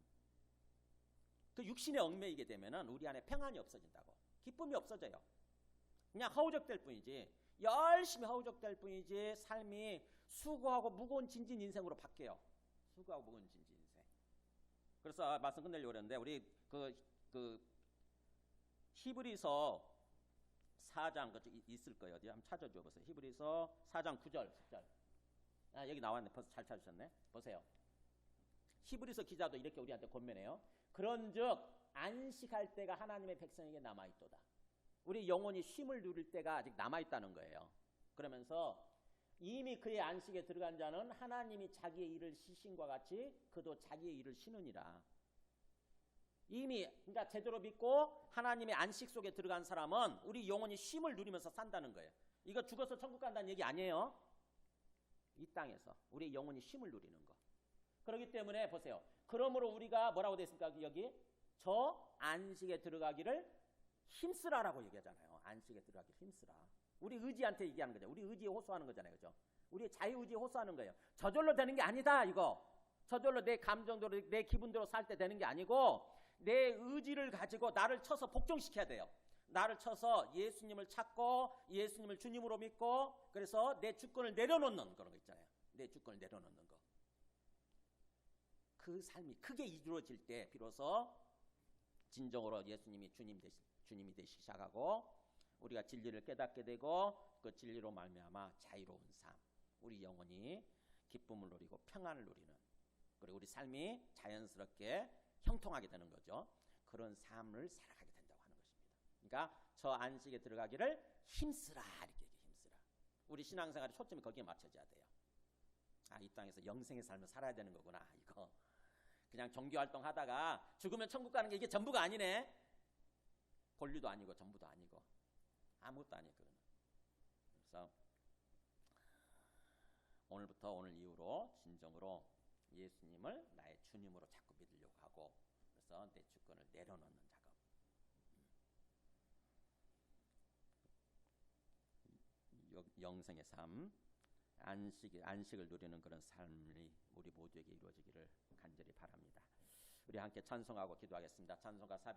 그 육신에 얽매이게 되면은 우리 안에 평안이 없어진다고. 기쁨이 없어져요. 그냥 허우적될 뿐이지. 열심히 허우적될 뿐이지 삶이 수고하고 무거운 진진 인생으로 바뀌어요. 수고하고 무거운 진진 인생. 그래서 말씀 끝내려고 그랬는데 우리 그 히브리서 4장 그쪽 있을 거예요. 어디 한번 찾아줘 보세요. 히브리서 4장 9절 10절. 아, 여기 나왔네. 벌써 잘 찾으셨네. 보세요. 히브리서 기자도 이렇게 우리한테 권면해요. 그런즉 안식할 때가 하나님의 백성에게 남아있도다. 우리 영혼이 쉼을 누릴 때가 아직 남아있다는 거예요. 그러면서 이미 그의 안식에 들어간 자는 하나님이 자기의 일을 쉬신과 같이 그도 자기의 일을 쉬느니라. 이미 그러니까 제대로 믿고 하나님의 안식 속에 들어간 사람은 우리 영혼이 쉼을 누리면서 산다는 거예요. 이거 죽어서 천국 간다는 얘기 아니에요. 이 땅에서 우리 영혼이 쉼을 누리는 거. 그렇기 때문에 보세요. 그러므로 우리가 뭐라고 되어 있습니까? 여기 저 안식에 들어가기를 힘쓰라라고 얘기하잖아요. 안식에 들어가기를 힘쓰라. 우리 의지한테 얘기하는 거죠. 우리 의지에 호소하는 거잖아요. 그죠? 우리 자유의지에 호소하는 거예요. 저절로 되는 게 아니다 이거. 저절로 내 감정대로 내 기분대로 살 때 되는 게 아니고 내 의지를 가지고 나를 쳐서 복종시켜야 돼요. 나를 쳐서 예수님을 찾고 예수님을 주님으로 믿고 그래서 내 주권을 내려놓는 그런 거 있잖아요. 내 주권을 내려놓는 거. 그 삶이 크게 이루어질 때 비로소 진정으로 예수님이 주님이 되시기 시작하고 우리가 진리를 깨닫게 되고 그 진리로 말미암아 자유로운 삶, 우리 영혼이 기쁨을 누리고 평안을 누리는 그리고 우리 삶이 자연스럽게 형통하게 되는 거죠. 그런 삶을 살아가게 된다고 하는 것입니다. 그러니까 저 안식에 들어가기를 힘쓰라 이렇게 힘쓰라. 우리 신앙생활의 초점이 거기에 맞춰져야 돼요. 아, 이 땅에서 영생의 삶을 살아야 되는 거구나. 이거 그냥 종교활동 하다가 죽으면 천국 가는 게 이게 전부가 아니네. 권리도 아니고 전부도 아니고 아무것도 아니에요. 그거는. 그래서 오늘부터 오늘 이후로 진정으로 예수님을 나의 주님으로 자꾸 믿으려고 하고 그래서 내 주권을 내려놓는 작업. 영생의 삶, 안식을 누리는 그런 삶이 우리 모두에게 이루어지기를 간절히 바랍니다. 우리 함께 찬송하고 기도하겠습니다. 찬송가